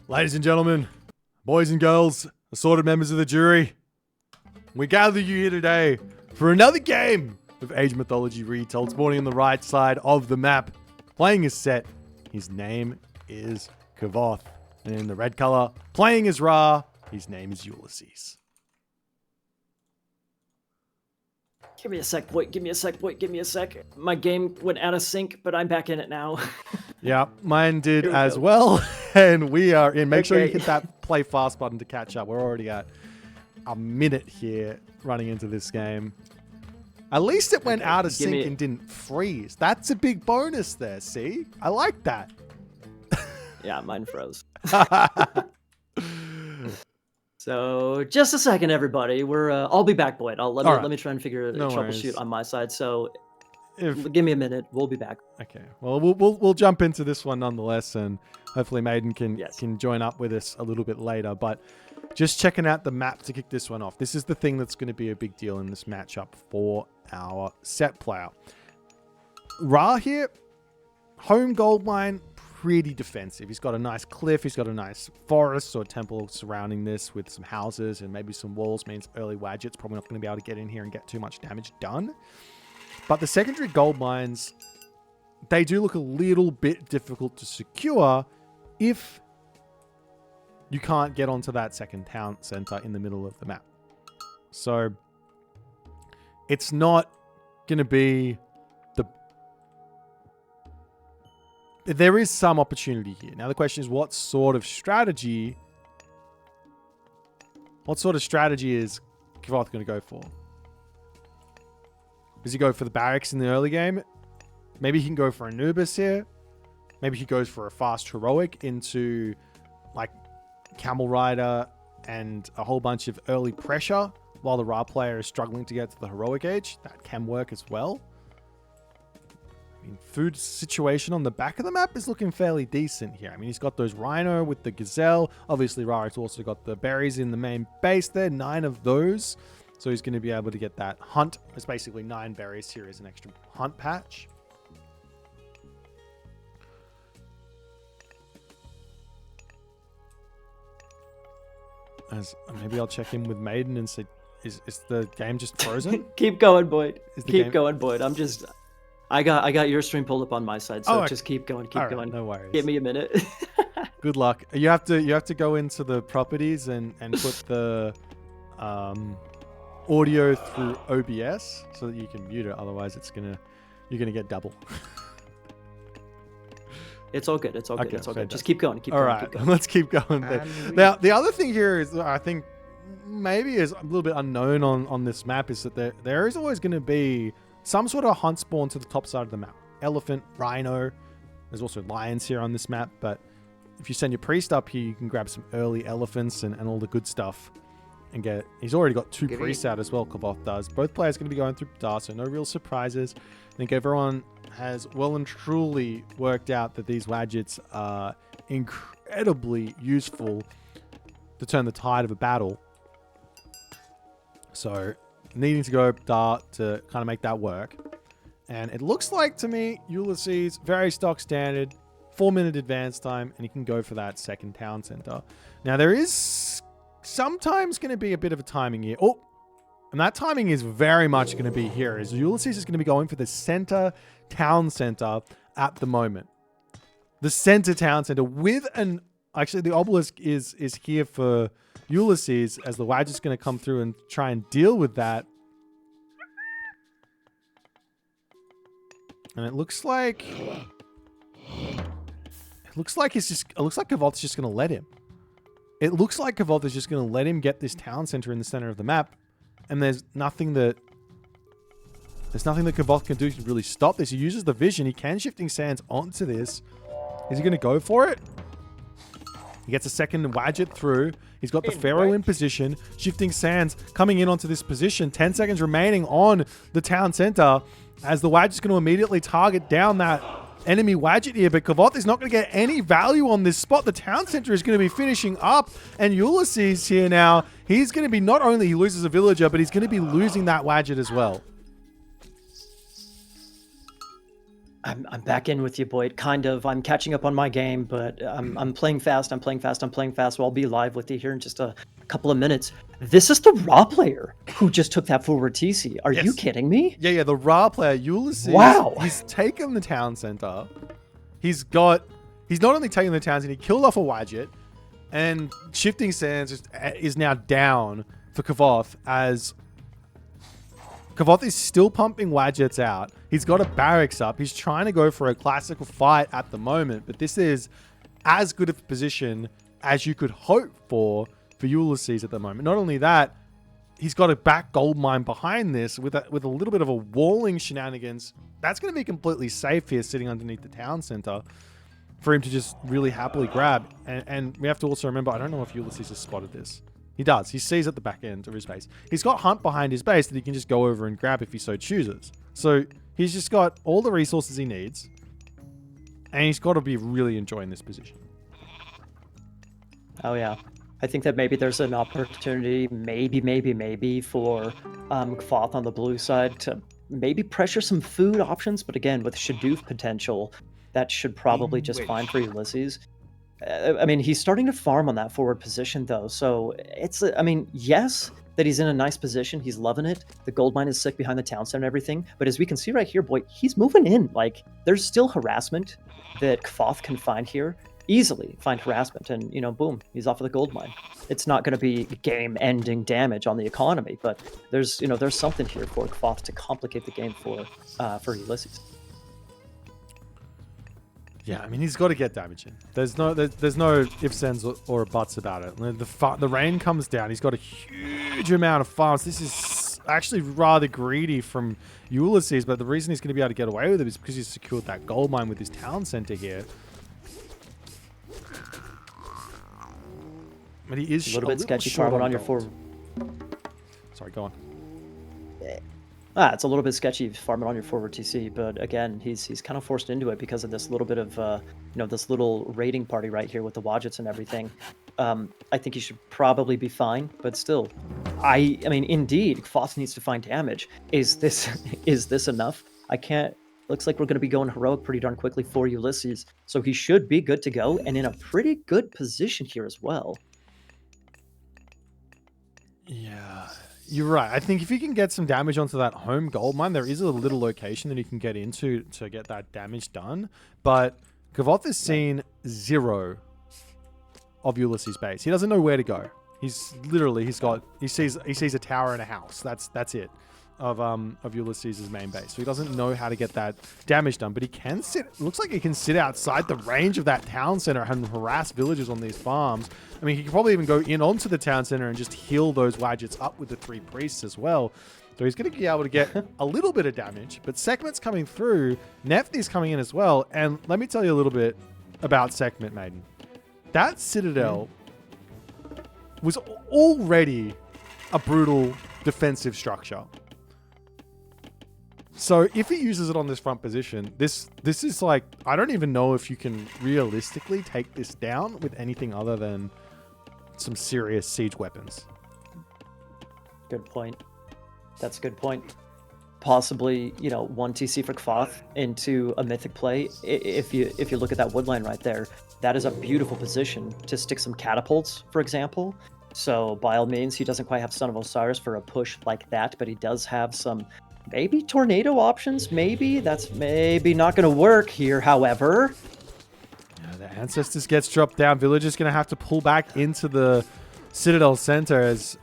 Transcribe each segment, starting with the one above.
Ladies and gentlemen, boys and girls, assorted members of the jury, we gather you here today for another game of Age Mythology retold. Spawning on the right side of the map, playing his set. His name is Kvoth. And in the red color, playing as Ra, his name is Ulysses. Give me a sec, Boit. Give me a sec, Boit. Give me a sec. My game went out of sync, but I'm back in it now. Yeah, mine did as well. And we are in. Make sure you Okay. hit that play fast button to catch up. We're already at a minute here running into this game. At least it went out of sync and didn't freeze. That's a big bonus there, see? I like that. Yeah, mine froze. So just a second, everybody. I'll be back, Boit. Let me try and figure No troubleshoot worries. on my side. So If give me a minute. We'll be back. Okay. Well, we'll jump into this one nonetheless, and hopefully Maiden can Yes. join up with us a little bit later. But just checking out the map to kick this one off. This is the thing that's going to be a big deal in this matchup for our set player. Ra here, home gold mine, pretty defensive. He's got a nice cliff. He's got a nice forest or temple surrounding this with some houses and maybe some walls. Means early Wadget's probably not going to be able to get in here and get too much damage done. But the secondary gold mines, they do look a little bit difficult to secure if you can't get onto that second town center in the middle of the map. So it's not going to be there is some opportunity here. Now the question is, what sort of strategy is Kvoth going to go for? Does he go for the barracks in the early game? Maybe he can go for Anubis here. Maybe he goes for a fast heroic into like Camel Rider and a whole bunch of early pressure while the Ra player is struggling to get to the heroic age. That can work as well. I mean, food situation on the back of the map is looking fairly decent here. I mean, he's got those Rhino with the Gazelle. Obviously, Ra has also got the berries in the main base there. 9 of those. So he's going to be able to get that hunt. It's basically 9 berries here as an extra hunt patch. Maybe I'll check in with Maiden and say, is the game just frozen? Keep going, Boit. Game- Keep going, Boit. I got your stream pulled up on my side, so Oh, just keep going, keep All right, going. no worries. Give me a minute. Good luck. You have to go into the properties and put the audio through OBS so that you can mute it. Otherwise, you're gonna get double. It's all good. It's all good. Okay, It's all good. fantastic. Just keep going. Keep All going. right, Keep going. let's keep going there. Now, the other thing here is, I think maybe is a little bit unknown on this map, is that there is always going to be some sort of hunt spawn to the top side of the map. Elephant, rhino. There's also lions here on this map, but if you send your priest up here, you can grab some early elephants and all the good stuff and get. He's already got 2 priests out as well, Kvoth does. Both players going to be going through Dar, so no real surprises. I think everyone has well and truly worked out that these Wadgets are incredibly useful to turn the tide of a battle. So needing to go Dar to kind of make that work. And it looks like to me, Ulysses, very stock standard, 4-minute advance time, and he can go for that second town center. Now there is sometimes going to be a bit of a timing here. Oh, and that timing is very much going to be here, as Ulysses is going to be going for the center town center at the moment. The center town center with an... Actually, the obelisk is here for Ulysses, as the Wadge is going to come through and try and deal with that. And it looks like... It looks like Kvoth's just going to let him. It looks like Kvoth is just going to let him get this town center in the center of the map. And there's nothing that Kvoth can do to really stop this. He uses the vision. He can shifting sands onto this. Is he going to go for it? He gets a second Wadget through. He's got the Pharaoh in position. Shifting sands coming in onto this position. 10 seconds remaining on the town center, as the Wadget's going to immediately target down that enemy Wadget here, but Kvoth is not going to get any value on this spot. The town center is going to be finishing up, and Ulysses here now, he's going to be, not only he loses a villager, but he's going to be losing that Wadget as well. I'm back in with you, Boyd. Kind of. I'm catching up on my game, but I'm playing fast. I'm playing fast. I'm playing fast. So I'll be live with you here in just a couple of minutes. This is the Raw player who just took that forward TC. Are you kidding me? Yeah, the Ra player, Ulysses. Wow. He's taken the town center. He's not only taken the town center, he killed off a Wadjet, and Shifting Sands is now down for Kvoth, as Kvoth is still pumping Wadjets out. He's got a barracks up. He's trying to go for a classical fight at the moment, but this is as good of a position as you could hope for Ulysses at the moment. Not only that, he's got a back gold mine behind this with a little bit of a walling shenanigans. That's going to be completely safe here, sitting underneath the town center, for him to just really happily grab. And we have to also remember, I don't know if Ulysses has spotted this. He does. He sees at the back end of his base. He's got Hunt behind his base that he can just go over and grab if he so chooses. So he's just got all the resources he needs, and he's got to be really enjoying this position. Oh, yeah. I think that maybe there's an opportunity, maybe for Kvoth on the blue side to maybe pressure some food options. But again, with Shadoof potential, that should probably just fine for Ulysses. I mean, he's starting to farm on that forward position, though. So it's, I mean, yes, that he's in a nice position. He's loving it. The gold mine is sick behind the town center and everything. But as we can see right here, boy, he's moving in. Like, there's still harassment that Kvoth can find here. Easily find harassment, and, you know, boom, he's off of the gold mine. It's not going to be game-ending damage on the economy, but there's, you know, there's something here for Kvoth to complicate the game for Ulysses. Yeah, I mean, he's got to get damage in. There's no ifs, ands, or buts about it. The rain comes down. He's got a huge amount of farms. This is actually rather greedy from Ulysses, but the reason he's going to be able to get away with it is because he's secured that gold mine with his town center here. But he is a little bit sketchy farming on your forward. Sorry, go on. It's a little bit sketchy farming on your forward TC, but again, he's kind of forced into it because of this little bit of, you know, this little raiding party right here with the Wadjets and everything. I think he should probably be fine, but still, I mean, indeed, Kvoth needs to find damage. Is this enough? I can't. Looks like we're going to be going heroic pretty darn quickly for Ulysses, so he should be good to go and in a pretty good position here as well. Yeah, you're right. I think if you can get some damage onto that home gold mine, there is a little location that you can get into to get that damage done. But Kvoth has seen zero of Ulysses' base. He doesn't know where to go. He's literally, he sees a tower and a house. That's it of Ulysses' main base. So he doesn't know how to get that damage done. But he can looks like he can sit outside the range of that town center and harass villagers on these farms. I mean, he could probably even go in onto the town center and just heal those Wadjets up with the 3 priests as well. So he's going to be able to get a little bit of damage. But Sekhmet's coming through. Nephthys coming in as well. And let me tell you a little bit about Sekhmet, Maiden. That citadel was already a brutal defensive structure. So if he uses it on this front position, this is like, I don't even know if you can realistically take this down with anything other than some serious siege weapons. Good point. That's a good point. Possibly, you know, 1 TC for Kvoth into a Mythic play. If you look at that wood line right there, that is a beautiful position to stick some catapults, for example. So by all means, he doesn't quite have Son of Osiris for a push like that, but he does have some maybe tornado options. Maybe that's maybe not going to work here, however. Yeah, the Ancestors gets dropped down. Villager's going to have to pull back into the Citadel center. As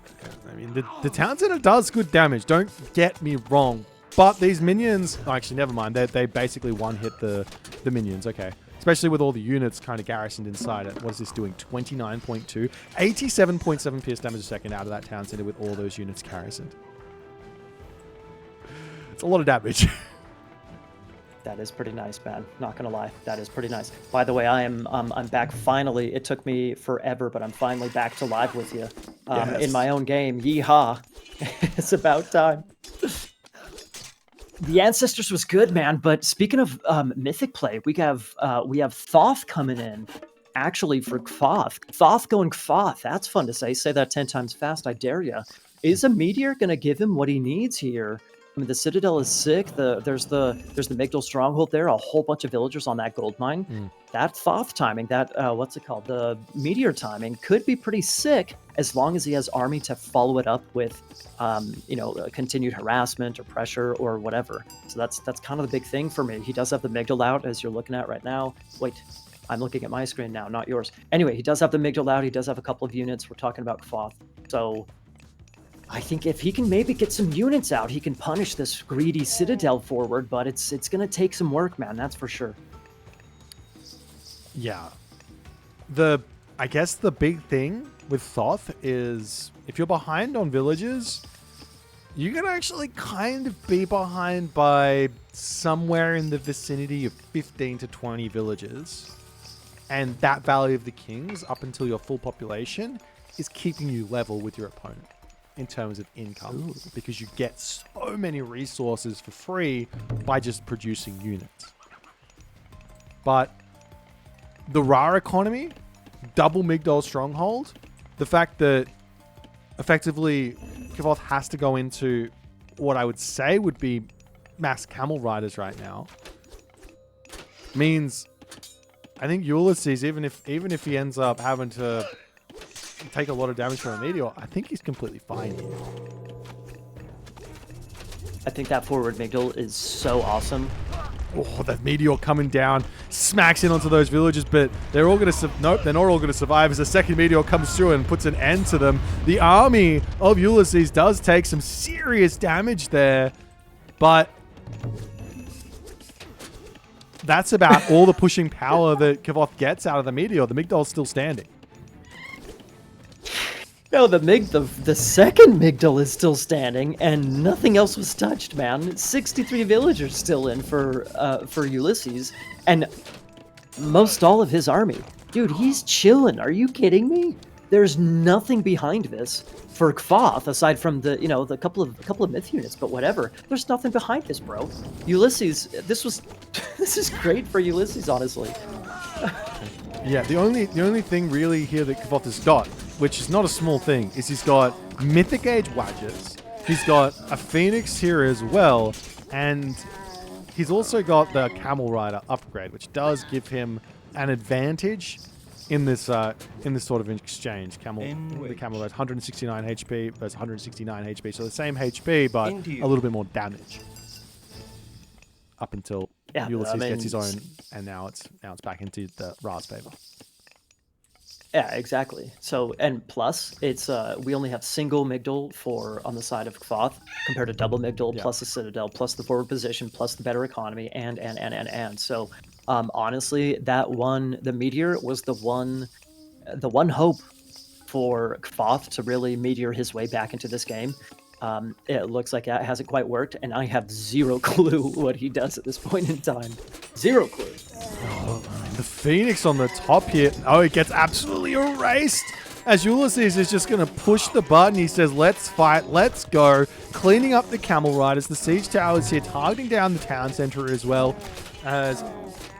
I mean, the town center does good damage. Don't get me wrong. But these minions... Oh, actually, never mind. They basically one-hit the minions. Okay. Especially with all the units kind of garrisoned inside it. What is this doing? 29.2. 87.7 pierce damage a second out of that town center with all those units garrisoned. It's a lot of damage. That is pretty nice, man. Not gonna lie, that is pretty nice. By the way, I'm back finally. It took me forever, but I'm finally back to live with you in my own game. Yeehaw! It's about time. The Ancestors was good, man. But speaking of Mythic play, we have Thoth coming in. Actually, for Kvoth, Thoth going Kvoth. That's fun to say. Say that 10 times fast. I dare ya. Is a meteor gonna give him what he needs here? I mean, the Citadel is sick. There's the Migdal Stronghold there. A whole bunch of villagers on that gold mine. That Thoth timing, that what's it called? The Meteor timing could be pretty sick as long as he has army to follow it up with, continued harassment or pressure or whatever. So that's kind of the big thing for me. He does have the Migdal out, as you're looking at right now. Wait, I'm looking at my screen now, not yours. Anyway, he does have the Migdal out. He does have a couple of units. We're talking about Kvoth. So I think if he can maybe get some units out, he can punish this greedy Citadel forward, but it's going to take some work, man. That's for sure. Yeah. I guess the big thing with Thoth is if you're behind on villages, you can actually kind of be behind by somewhere in the vicinity of 15 to 20 villages. And that Valley of the Kings, up until your full population, is keeping you level with your opponent in terms of income. Because you get so many resources for free by just producing units. But the Ra economy, double Migdal Stronghold, the fact that effectively Kvoth has to go into what I would say would be mass camel riders right now, means I think Ulysses, even if he ends up having to take a lot of damage from a meteor, I think he's completely fine here. I think that forward Migdal is so awesome. Oh, that meteor coming down, smacks in onto those villagers, but they're all going to... Nope, they're not all going to survive as a second meteor comes through and puts an end to them. The army of Ulysses does take some serious damage there, but that's about all the pushing power that Kvoth gets out of the meteor. The Migdal's still standing. No, the second Migdal is still standing, and nothing else was touched, man. 63 villagers still in for Ulysses, and most all of his army. Dude, he's chilling. Are you kidding me? There's nothing behind this for Kvoth aside from the couple of myth units, but whatever. There's nothing behind this, bro. Ulysses, this is great for Ulysses, honestly. Yeah, the only thing really here that Kvoth has got, which is not a small thing, is he's got Mythic Age Wadgets, he's got a Phoenix here as well, and he's also got the Camel Rider upgrade, which does give him an advantage in this sort of exchange. The Camel Rider, 169 HP versus 169 HP, so the same HP, but a little bit more damage. Up until Ulysses gets his own, and now it's back into the Ra's favor. Yeah, exactly. So, and plus, it's we only have single Migdal on the side of Kvoth compared to double Migdal plus the Citadel plus the forward position plus the better economy and. So, honestly, the Meteor was the one hope for Kvoth to really meteor his way back into this game. It looks like it hasn't quite worked, and I have zero clue what he does at this point in time. Zero clue. Oh, the Phoenix on the top here. Oh, it gets absolutely erased as Ulysses is just going to push the button. He says, let's fight, let's go. Cleaning up the Camel Riders. The Siege Towers here, targeting down the town center as well. As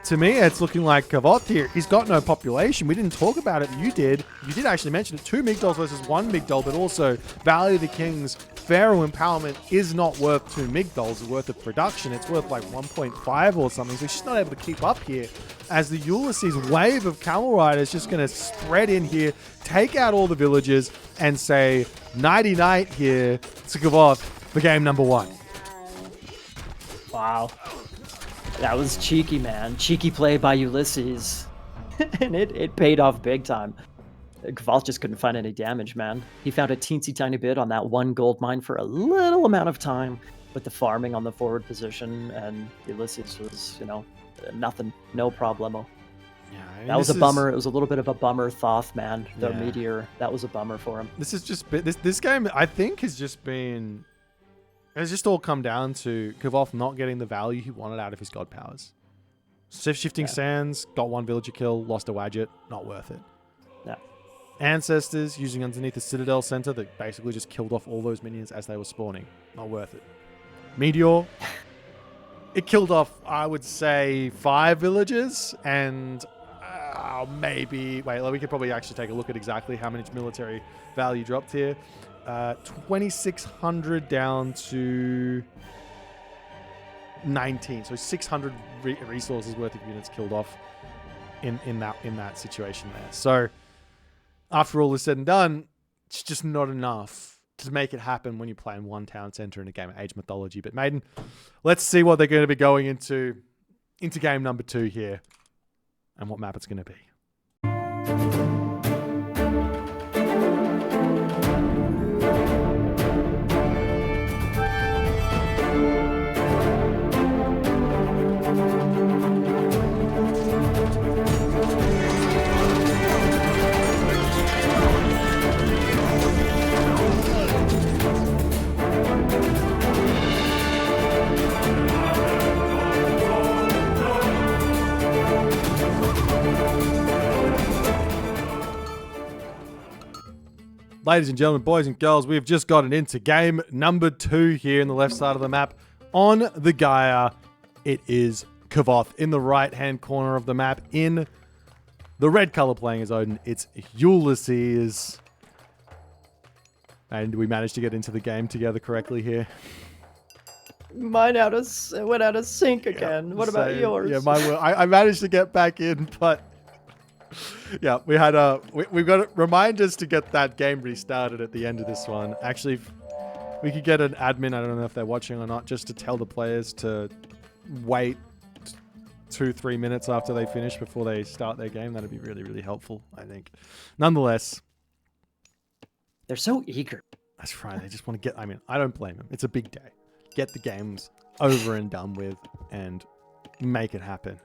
to me, it's looking like Kvoth here. He's got no population. We didn't talk about it. You did. You did actually mention it. 2 Migdals versus 1 Migdal, but also Valley of the Kings. Pharaoh Empowerment is not worth 2 Migdals. It's worth of production. It's worth like 1.5 or something. So she's not able to keep up here. As the Ulysses wave of Camel Riders just going to spread in here, take out all the villagers, and say nighty-night here to Kvoth for game number 1. Wow. That was cheeky, man. Cheeky play by Ulysses. And it paid off big time. Kvoth just couldn't find any damage, man. He found a teensy tiny bit on that one gold mine for a little amount of time with the farming on the forward position, and Ulysses was, nothing. No problemo. Yeah, I mean, that was a bummer. It was a little bit of a bummer, Thoth, man. The Meteor, that was a bummer for him. This is just... This game, I think, has just been... It's just all come down to Kvoth not getting the value he wanted out of his god powers. Shifting Sands, got 1 villager kill, lost a Wadget, not worth it. Yeah. Ancestors using underneath the Citadel center that basically just killed off all those minions as they were spawning. Not worth it. Meteor, it killed off, I would say, 5 villagers and maybe... Wait, we could probably actually take a look at exactly how much military value dropped here. 2,600 down to 19. So 600 resources worth of units killed off in that situation there. So after all is said and done, it's just not enough to make it happen when you're playing one town center in a game of Age Mythology. But Maiden, let's see what they're going to be going into game number 2 here and what map it's going to be. Ladies and gentlemen, boys and girls, we've just gotten into game number 2 here in the left side of the map. On the Gaia, it is Kvoth. In the right-hand corner of the map, in the red color playing as Odin, it's Ulysses. And we managed to get into the game together correctly here. Mine went out of sync again. Yeah, what about yours? Yeah, mine will. I managed to get back in, but... Yeah, we had we've got reminders to get that game restarted at the end of this one. Actually, if we could get an admin, I don't know if they're watching or not, just to tell the players to wait 2-3 minutes after they finish before they start their game. That'd be really, really helpful, I think. Nonetheless, they're so eager. That's right. They just want to get, I mean, I don't blame them. It's a big day. Get the games over and done with and make it happen.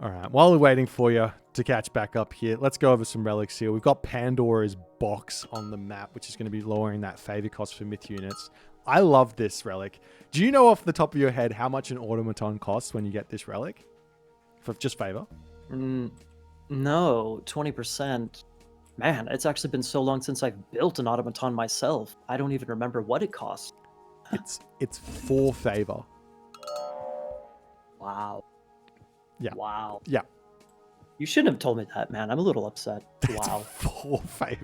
All right, while we're waiting for you to catch back up here, let's go over some relics here. We've got Pandora's box on the map, which is going to be lowering that favor cost for myth units. I love this relic. Do you know off the top of your head how much an automaton costs when you get this relic? For just favor? No, 20%. Man, it's actually been so long since I've built an automaton myself. I don't even remember what it costs. It's 4 favor. Wow. Yeah. Wow. Yeah. You shouldn't have told me that, man. I'm a little upset. Wow. 4 favor.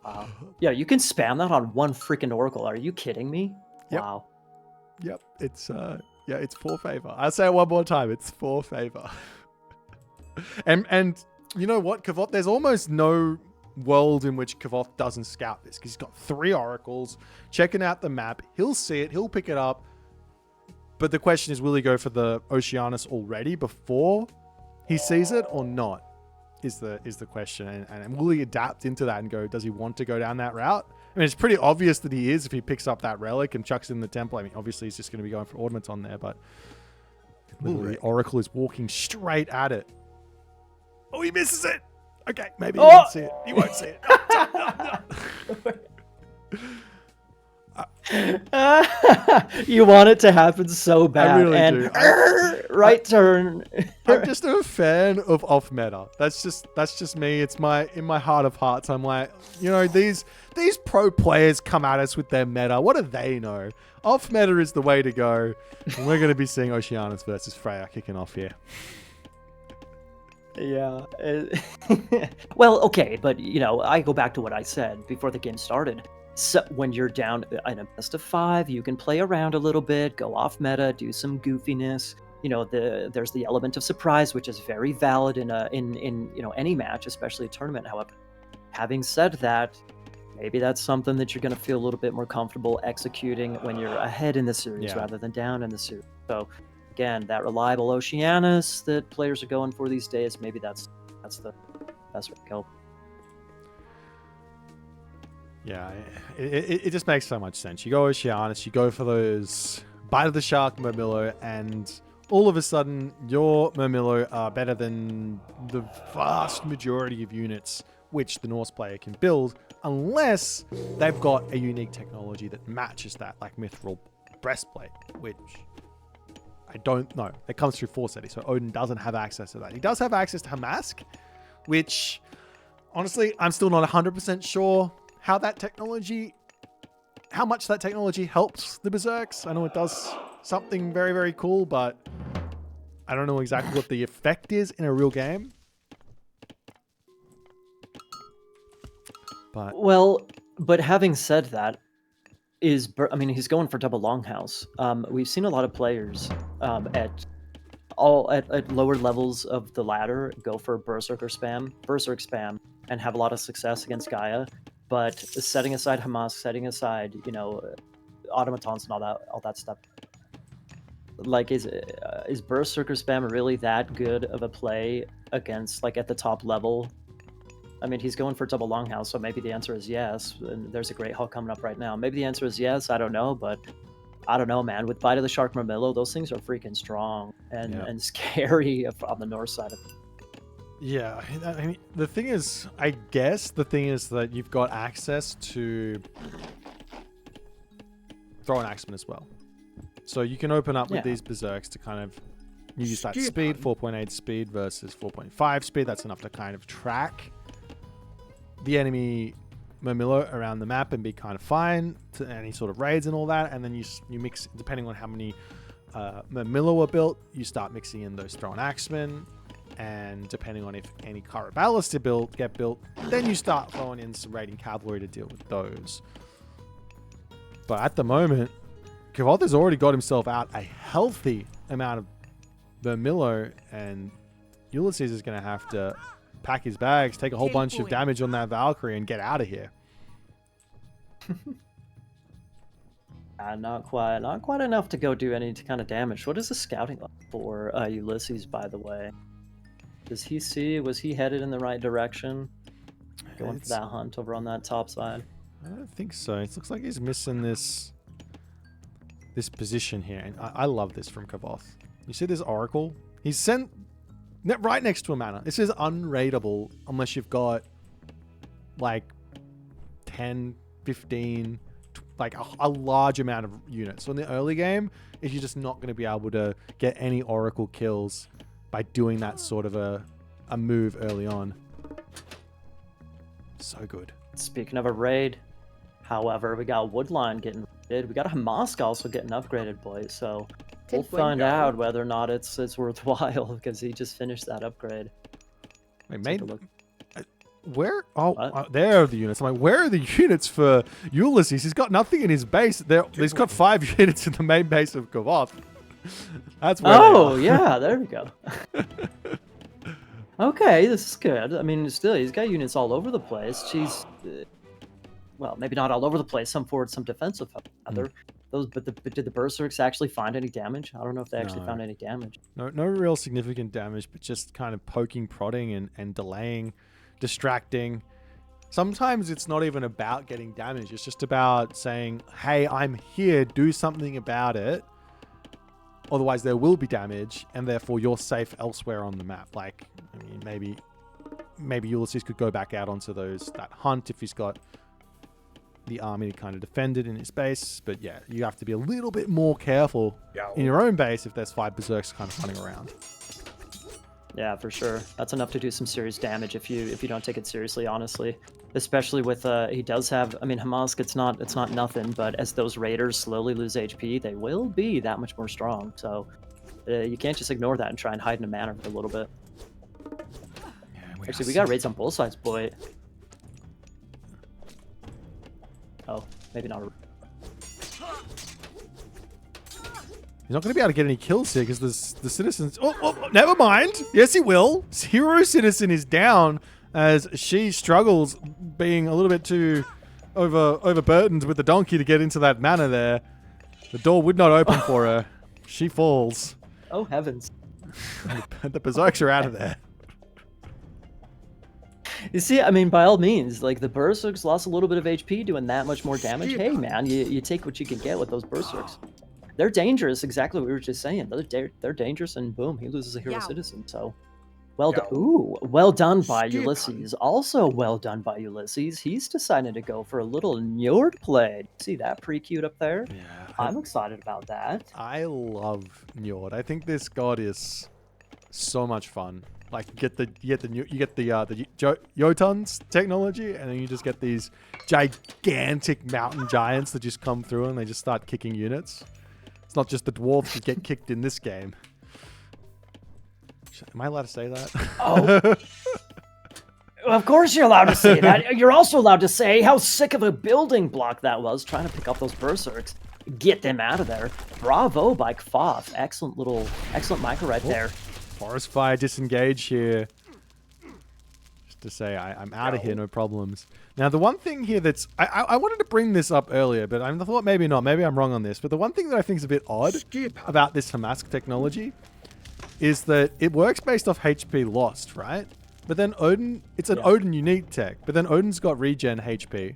Wow. Yeah, you can spam that on one freaking Oracle. Are you kidding me? Yep. Wow. Yep. It's 4 favor. I'll say it one more time. It's 4 favor. and you know what, Kvoth? There's almost no world in which Kvoth doesn't scout this because he's got 3 oracles checking out the map. He'll see it. He'll pick it up. But the question is, will he go for the Oceanus already before he sees it or not? Is the question. And will he adapt into that and go, does he want to go down that route? I mean, it's pretty obvious that he is if he picks up that relic and chucks in the temple. I mean, obviously he's just going to be going for automaton there, but literally Oracle is walking straight at it. Oh, he misses it. Okay, maybe he won't see it. He won't see it. You want it to happen so bad. I really and do. Right turn. I'm just a fan of off meta. That's just me. It's in my heart of hearts. I'm like, you know, these pro players come at us with their meta. What do they know? Off meta is the way to go. And we're going to be seeing Oceanus versus Freya kicking off here. Yeah. Well, okay, but you know, I go back to what I said before the game started. So when you're down in a best of 5, you can play around a little bit, go off meta, do some goofiness. You know, there's the element of surprise, which is very valid in you know, any match, especially a tournament. However, having said that, maybe that's something that you're going to feel a little bit more comfortable executing when you're ahead in the series rather than down in the series. So again, that reliable Oceanus that players are going for these days, maybe that's the best way to go. Yeah, it just makes so much sense. You go Oceanus, you go for those Bite of the Shark Murmillo, and all of a sudden your Murmillo are better than the vast majority of units which the Norse player can build, unless they've got a unique technology that matches that, like Mithril Breastplate, which I don't know. It comes through Forseti, so Odin doesn't have access to that. He does have access to Hamask, which, honestly, I'm still not 100% sure how much that technology helps the Berserks. I know it does something very, very cool, but I don't know exactly what the effect is in a real game. But well, but having said that, I mean, he's going for double longhouse. We've seen a lot of players at lower levels of the ladder go for berserk spam, and have a lot of success against Gaia. But setting aside Hamas, setting aside automatons and all that stuff, like is berserker spam really that good of a play against like at the top level? I mean, he's going for double longhouse, so maybe the answer is yes. And there's a great haul coming up right now. Maybe the answer is yes. I don't know, but I don't know, man. With Bite of the Shark Murmillo, those things are freaking strong and scary on the north side of it. Yeah, I mean, the thing is that you've got access to throw an axeman as well. So you can open up with these berserks to kind of use that speed, 4.8 speed versus 4.5 speed. That's enough to kind of track the enemy Murmillo around the map and be kind of fine to any sort of raids and all that. And then you mix, depending on how many Murmillo are built, you start mixing in those thrown axemen. And depending on if any Caraballas get built, then you start throwing in some raiding cavalry to deal with those. But at the moment, Kvoth has already got himself out a healthy amount of Murmillo, and Ulysses is going to have to pack his bags, take a whole bunch of damage on that Valkyrie, and get out of here. Not quite enough to go do any kind of damage. What is the scouting like for Ulysses, by the way? Does he see? Was he headed in the right direction? Going for that hunt over on that top side? I don't think so. It looks like he's missing this position here. And I love this from Kvoth. You see this Oracle? He's sent right next to a mana. This is unraidable unless you've got like 10, 15, like a large amount of units. So in the early game, if you're just not going to be able to get any Oracle kills by doing that sort of a move early on. So good. Speaking of a raid, however, we got Woodline getting raided. We got a Hamask also getting upgraded, boys. So we'll find out whether or not it's worthwhile because he just finished that upgrade. Wait, where? Oh, there are the units. I'm like, where are the units for Ulysses? He's got nothing in his base. He's got 5 units in the main base of Kvoth. That's where yeah, there we go. Okay, this is good. I mean, still, he's got units all over the place. She's, well, maybe not all over the place. Some forward, some defensive. But did the berserks actually find any damage? I don't know if they actually found any damage. No real significant damage, but just kind of poking, prodding, and delaying, distracting. Sometimes it's not even about getting damage. It's just about saying, "Hey, I'm here. Do something about it. Otherwise, there will be damage, and therefore you're safe elsewhere on the map." Like, I mean, maybe Ulysses could go back out onto that hunt if he's got the army to kind of defend it in his base. But yeah, you have to be a little bit more careful in your own base if there's 5 berserks kind of running around. Yeah, for sure. That's enough to do some serious damage if you don't take it seriously, honestly. Especially with he does have, I mean, Hamask, it's not nothing, but as those raiders slowly lose HP, they will be that much more strong. So you can't just ignore that and try and hide in a manor for a little bit. Yeah, actually, we got raids on both sides, boy. Oh, maybe not. He's not going to be able to get any kills here because the citizens... Oh, never mind. Yes, he will. Hero Citizen is down as she struggles being a little bit too overburdened with the donkey to get into that manor there. The door would not open for her. She falls. Oh, heavens. The berserks are out of there. You see, I mean, by all means, like the berserks lost a little bit of HP doing that much more damage. Hey, man, you take what you can get with those berserks. They're dangerous, exactly what we were just saying. They're dangerous, and boom, he loses a hero citizen. So, well done. Ooh, well done by Ulysses. Also well done by Ulysses. He's decided to go for a little Njord play. See that pre-queued up there? Yeah. I'm excited about that. I love Njord. I think this god is so much fun. Like you get the Jotuns technology, and then you just get these gigantic mountain giants that just come through and they just start kicking units. It's not just the dwarves that get kicked in this game. Am I allowed to say that? Oh. Of course you're allowed to say that. You're also allowed to say how sick of a building block that was, trying to pick up those berserks. Get them out of there. Bravo by Kvoth. Excellent micro right there. Forest fire disengage here. Just to say, I'm out of here, no problems. Now, the one thing here that's... I wanted to bring this up earlier, but I thought maybe not. Maybe I'm wrong on this. But the one thing that I think is a bit odd about this Hamask technology is that it works based off HP lost, right? But then Odin... It's an Odin unique tech, but then Odin's got regen HP.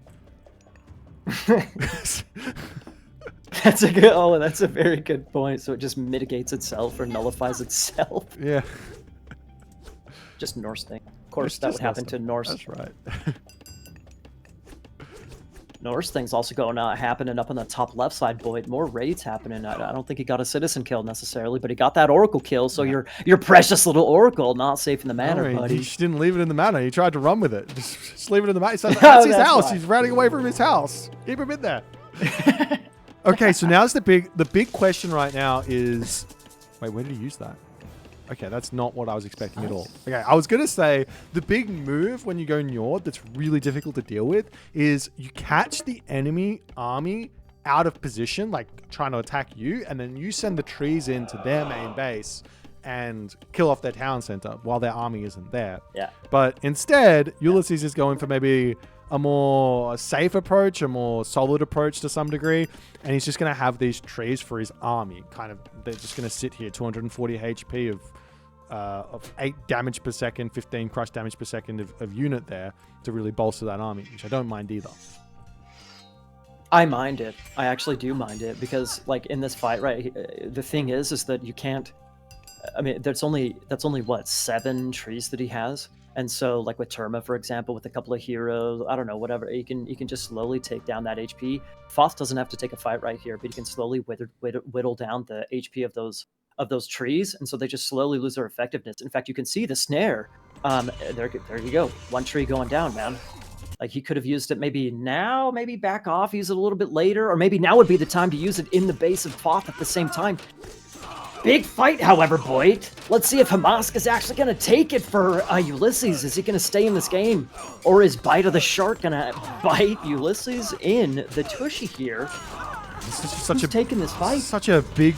That's a good... Oh, that's a very good point. So it just mitigates itself or nullifies itself. Yeah. Just Norse thing. Of course, that would happen to Norse. That's right. Norse thing's also going happening up on the top left side, Boit. More raids happening. I don't think he got a citizen kill necessarily, but he got that oracle kill. So your precious little oracle not safe in the manor, buddy. He just didn't leave it in the manor. He tried to run with it. Just leave it in the manor. That's his house. Why. He's running away from his house. Keep him in there. Okay, so now's the big question right now is, wait, when did he use that? Okay, that's not what I was expecting at all. Okay, I was going to say the big move when you go Njord that's really difficult to deal with is you catch the enemy army out of position, like trying to attack you, and then you send the trees into their main base and kill off their town center while their army isn't there. Yeah. But instead, Ulysses is going for maybe a more safe approach, a more solid approach to some degree, and he's just going to have these trees for his army. Kind of, they're just going to sit here, 240 HP of 8 damage per second, 15 crush damage per second of unit there to really bolster that army, which I don't mind either. I mind it. I actually do mind it because, like, in this fight, right, the thing is that you can't. I mean, that's only what, 7 trees that he has. And so, like with Terma, for example, with a couple of heroes, I don't know, whatever, you can just slowly take down that HP. Kvoth doesn't have to take a fight right here, but he can slowly whittle down the HP of those trees, and so they just slowly lose their effectiveness. In fact, you can see the snare. There you go. One tree going down, man. Like, he could have used it maybe now, maybe back off, use it a little bit later, or maybe now would be the time to use it in the base of Kvoth at the same time. Big fight, however, Boit. Let's see if Hamask is actually going to take it for Ulysses. Is he going to stay in this game? Or is Bite of the Shark going to bite Ulysses in the tushy here? This is such taking this fight? Such a big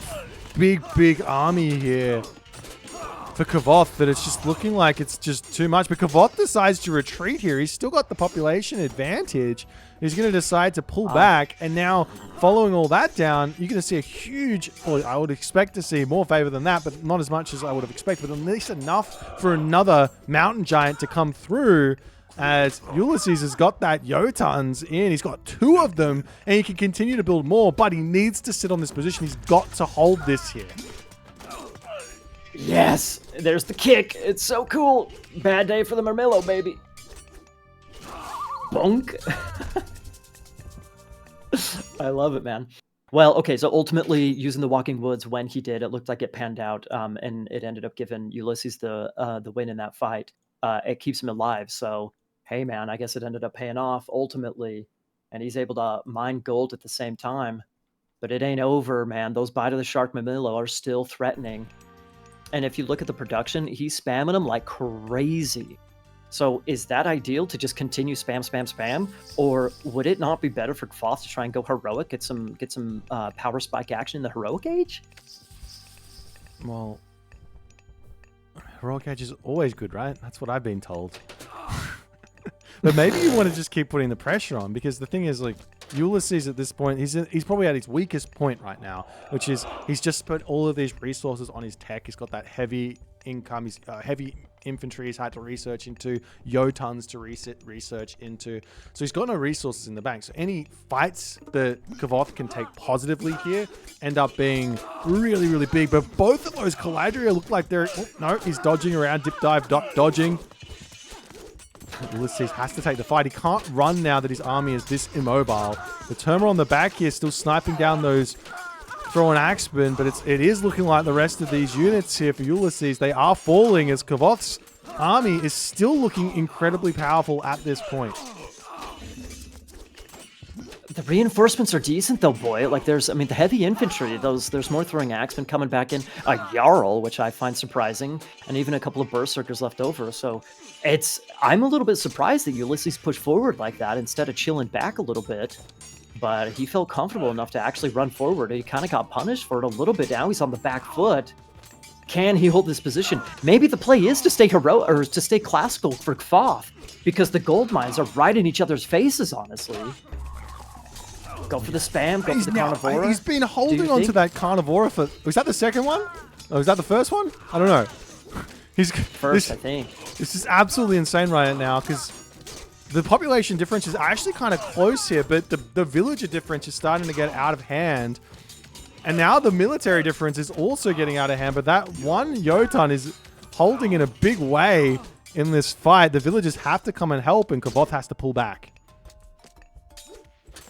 army here for Kvoth that it's just looking like it's just too much. But Kvoth decides to retreat here. He's still got the population advantage. He's going to decide to pull back, and now following all that down, you're going to see a huge, or I would expect to see more favor than that, but not as much as I would have expected, but at least enough for another mountain giant to come through, as Ulysses has got that Jotuns in. He's got 2 of them, and he can continue to build more, but he needs to sit on this position. He's got to hold this here. Yes, there's the kick. It's so cool. Bad day for the Marmillo, baby. Bonk. I love it, man. Well, okay, so ultimately, using the Walking Woods when he did, it looked like it panned out, and it ended up giving Ulysses the win in that fight. It keeps him alive, so hey, man, I guess it ended up paying off ultimately, and he's able to mine gold at the same time. But it ain't over, man. Those Bite of the Shark Mamillo are still threatening. And if you look at the production, he's spamming them like crazy. So is that ideal to just continue spam? Or would it not be better for Kvoth to try and go heroic, get some power spike action in the heroic age? Well, heroic age is always good, right? That's what I've been told. But maybe you want to just keep putting the pressure on, because the thing is, like, Ulysses at this point, he's probably at his weakest point right now, which is he's just put all of these resources on his tech. He's got that heavy income, he's heavy infantry he's had to research into, Jotuns to research into. So he's got no resources in the bank. So any fights that Kvoth can take positively here end up being really, really big. But both of those Caladria look like they're... Oh, no, he's dodging around, dip dive, dodging. Ulysses has to take the fight. He can't run now that his army is this immobile. The Terma on the back here still sniping down those throwing axemen, but it is looking like the rest of these units here for Ulysses, they are falling, as Kvoth's army is still looking incredibly powerful at this point. The reinforcements are decent though, Boit. Like I mean, the heavy infantry, there's more throwing axemen coming back in. A Jarl, which I find surprising, and even a couple of berserkers left over. So I'm a little bit surprised that Ulysses pushed forward like that instead of chilling back a little bit. But he felt comfortable enough to actually run forward. He kind of got punished for it a little bit. Now he's on the back foot. Can he hold this position? Maybe the play is to stay heroic or to stay classical for Kvoth, because the gold mines are right in each other's faces, honestly. Go for the spam, go for the Carnivora. He's been holding on to that Carnivora for... Was that the second one? Or was that the first one? I don't know. First, I think. This is absolutely insane right now, because the population difference is actually kind of close here, but the villager difference is starting to get out of hand. And now the military difference is also getting out of hand, but that one Jotun is holding in a big way in this fight. The villagers have to come and help, and Kvoth has to pull back.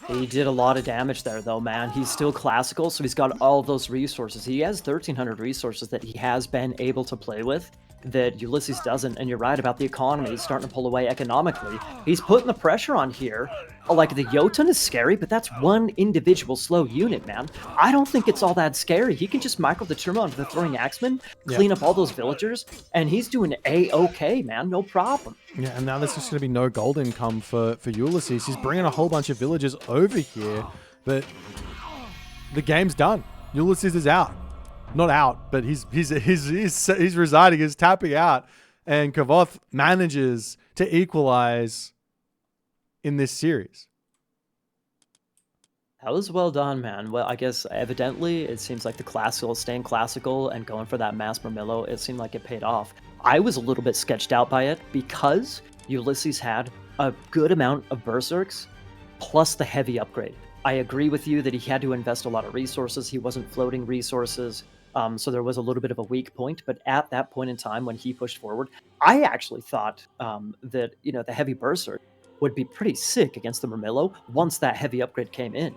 He did a lot of damage there, though, man. He's still classical, so he's got all of those resources. He has 1,300 resources that he has been able to play with that Ulysses doesn't. And you're right about the economy. He's starting to pull away economically. He's putting the pressure on here. Like, the Jotun is scary, but that's one individual slow unit, man. I don't think it's all that scary. He can just micro the turbo onto the throwing axemen, clean up all those villagers, and he's doing A-okay, man. No problem. Yeah, and now there's just going to be no gold income for Ulysses. He's bringing a whole bunch of villagers over here, but the game's done. Ulysses is out. Not out, but he's residing, he's tapping out, and Kvoth manages to equalize in this series. That was well done, man. Well, I guess evidently it seems like the classical, staying classical and going for that mass Murmillo, it seemed like it paid off. I was a little bit sketched out by it because Ulysses had a good amount of berserks plus the heavy upgrade. I agree with you that he had to invest a lot of resources. He wasn't floating resources. So there was a little bit of a weak point, but at that point in time when he pushed forward, I actually thought that, you know, the heavy berserk would be pretty sick against the Murmillo once that heavy upgrade came in.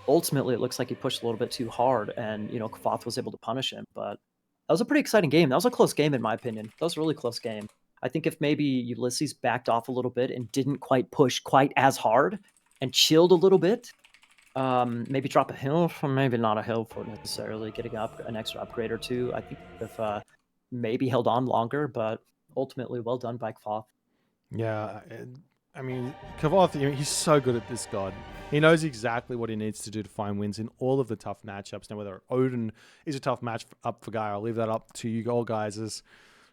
Ultimately, it looks like he pushed a little bit too hard, and, you know, Kvoth was able to punish him. But that was a pretty exciting game. That was a close game, in my opinion. That was a really close game. I think if maybe Ulysses backed off a little bit and didn't quite push quite as hard and chilled a little bit, maybe drop a hill, or maybe not a hill for necessarily getting up an extra upgrade or two. I think if maybe held on longer, but ultimately well done by Kvoth. Yeah, I mean, Kvoth, he's so good at this god. He knows exactly what he needs to do to find wins in all of the tough matchups. Now, whether Odin is a tough match up for Guy, I'll leave that up to you all guys'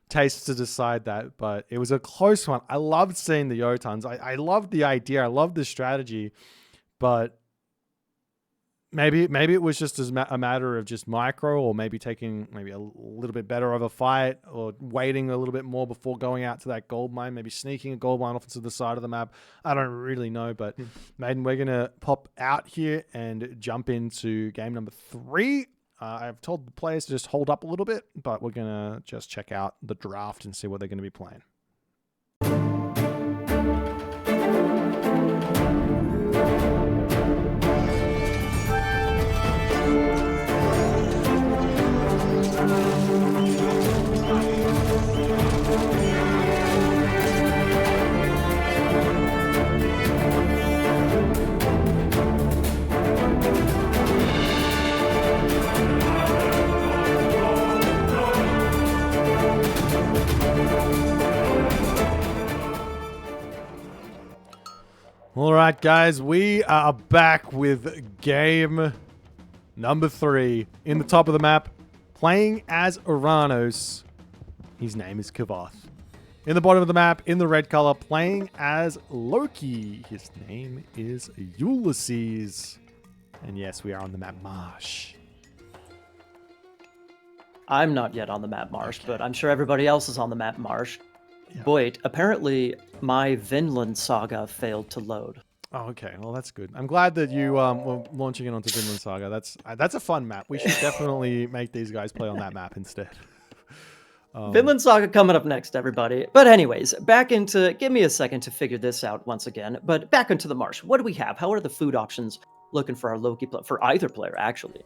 tastes to decide that. But it was a close one. I loved seeing the Jotuns. I loved the idea. I loved the strategy. But maybe it was just a matter of just micro, or maybe taking maybe a little bit better of a fight, or waiting a little bit more before going out to that gold mine, maybe sneaking a gold mine off to the side of the map. I don't really know, but Maiden, we're going to pop out here and jump into game number 3. I've told the players to just hold up a little bit, but we're going to just check out the draft and see what they're going to be playing. All right, guys, we are back with game number 3 in the top of the map, playing as Uranus. His name is Kvoth. In the bottom of the map, in the red color, playing as Loki. His name is Ulysses. And yes, we are on the map Marsh. I'm not yet on the map Marsh, Okay. but I'm sure everybody else is on the map Marsh. Yeah. Boit, apparently my Vinland Saga failed to load. Oh, okay. Well, that's good. I'm glad that you were launching it onto Vinland Saga. That's a fun map. We should definitely make these guys play on that map instead. Vinland Saga coming up next, everybody. But anyways, give me a second to figure this out once again. But back into the Marsh. What do we have? How are the food options looking for our Loki for either player, actually?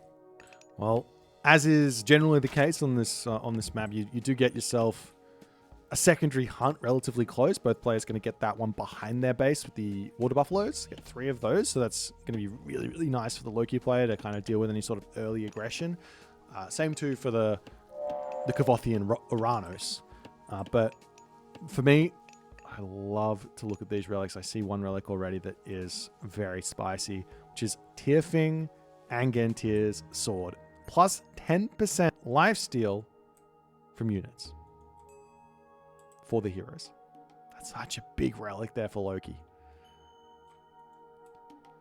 Well, as is generally the case on this map, you do get yourself a secondary hunt relatively close. Both players going to get that one behind their base with the water buffaloes. Get 3 of those, so that's going to be really, really nice for the Loki player to kind of deal with any sort of early aggression. Same too for the Kvothian Uranos. But for me, I love to look at these relics. I see one relic already that is very spicy, which is Tearfing Angantir's sword. Plus 10% lifesteal from units for the heroes. That's such a big relic there for Loki.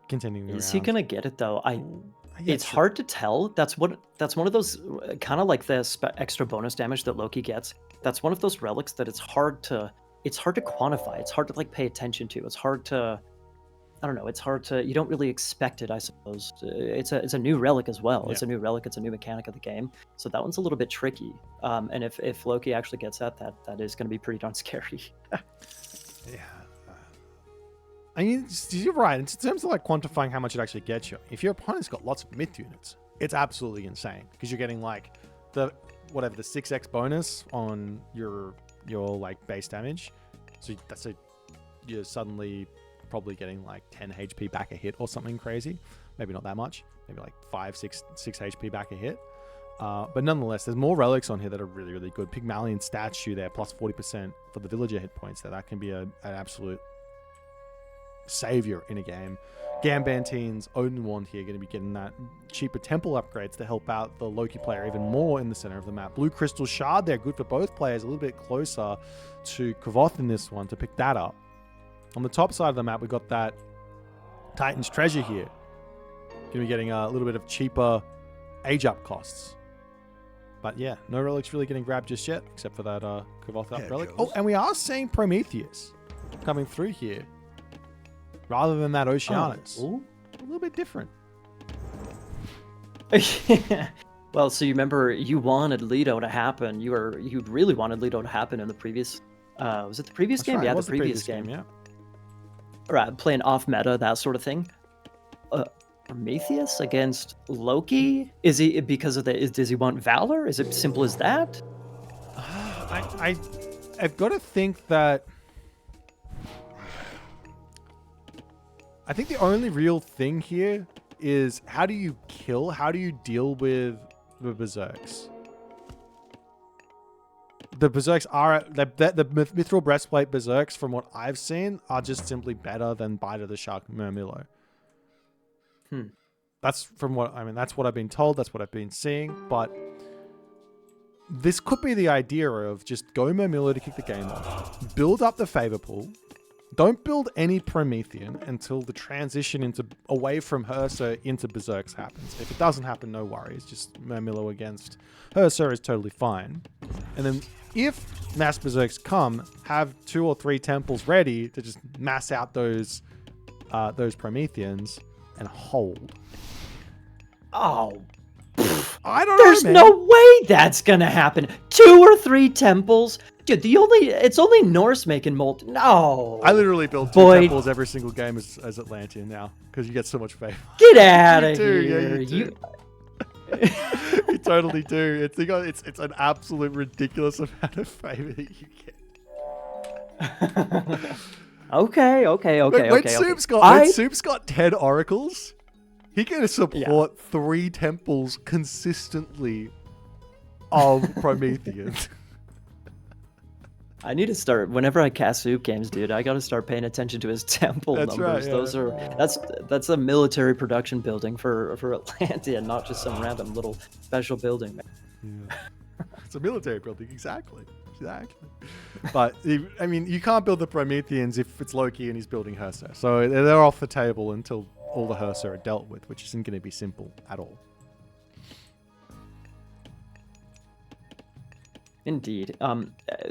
Continuing Is around. he gonna get it though? Yeah, it's hard to tell. That's one of those kind of like the extra bonus damage that Loki gets. That's one of those relics that it's hard to quantify. It's hard to like pay attention to. It's hard to, I don't know. It's hard to, you don't really expect it, I suppose. It's a new relic as well. Yeah. It's a new relic. It's a new mechanic of the game. So that one's a little bit tricky. And if Loki actually gets that is going to be pretty darn scary. Yeah. I mean, you're right. In terms of like quantifying how much it actually gets you, if your opponent's got lots of myth units, it's absolutely insane because you're getting like the 6x bonus on your like base damage. So you're suddenly probably getting like 10 HP back a hit or something crazy. Maybe not that much. Maybe like 6 HP back a hit. But nonetheless, there's more relics on here that are really, really good. Pygmalion statue there, plus 40% for the villager hit points there. That can be an absolute savior in a game. Gambantine's Odin Wand here going to be getting that cheaper temple upgrades to help out the Loki player even more in the center of the map. Blue Crystal Shard there, good for both players. A little bit closer to Kvoth in this one to pick that up. On the top side of the map, we've got that Titan's Treasure here. Going to be getting a little bit of cheaper age up costs. But yeah, no relics really getting grabbed just yet, except for that Kvoth up relic. Oh, and we are seeing Prometheus coming through here. Rather than that Oceanus. Oh. A little bit different. Well, so you remember you wanted Leto to happen. You really wanted Leto to happen in the previous was it the previous That's game? right, Yeah, it the was previous game. Yeah. Right, playing off meta, that sort of thing. Prometheus against Loki? Is he because of does he want Valor? Is it simple as that? I've got to think that I think the only real thing here is how do you deal with the Berserks? The Berserks are the Mithril Breastplate Berserks, from what I've seen, are just simply better than Bite of the Shark Murmillo. That's that's what I've been told, that's what I've been seeing, but this could be the idea of just go Murmillo to kick the game off, build up the favor pool. Don't build any Promethean until the transition away from Hersa into Berserks happens. If it doesn't happen, no worries. Just Murmillo against Hersa is totally fine. And then if mass Berserks come, have 2 or 3 temples ready to just mass out those Prometheans and hold. Oh, I don't know. There's no way that's gonna happen. 2 or 3 temples. Dude, it's only Norse making molten. No. I literally build 2 temples every single game as Atlantean now because you get so much favor. Get out of here. Yeah, you do. You totally do. It's an absolute ridiculous amount of favor that you get. Okay. When Soup's got 10 oracles, he can support 3 temples consistently of Prometheans. I need to start, whenever I cast Soup games, dude, I gotta start paying attention to his temple numbers. Right, yeah. Those are that's a military production building for Atlantia, not just some random little special building. Yeah. It's a military building, exactly. But I mean, you can't build the Prometheans if it's Loki and he's building Hersa. So they're off the table until all the Hersa are dealt with, which isn't going to be simple at all. Indeed.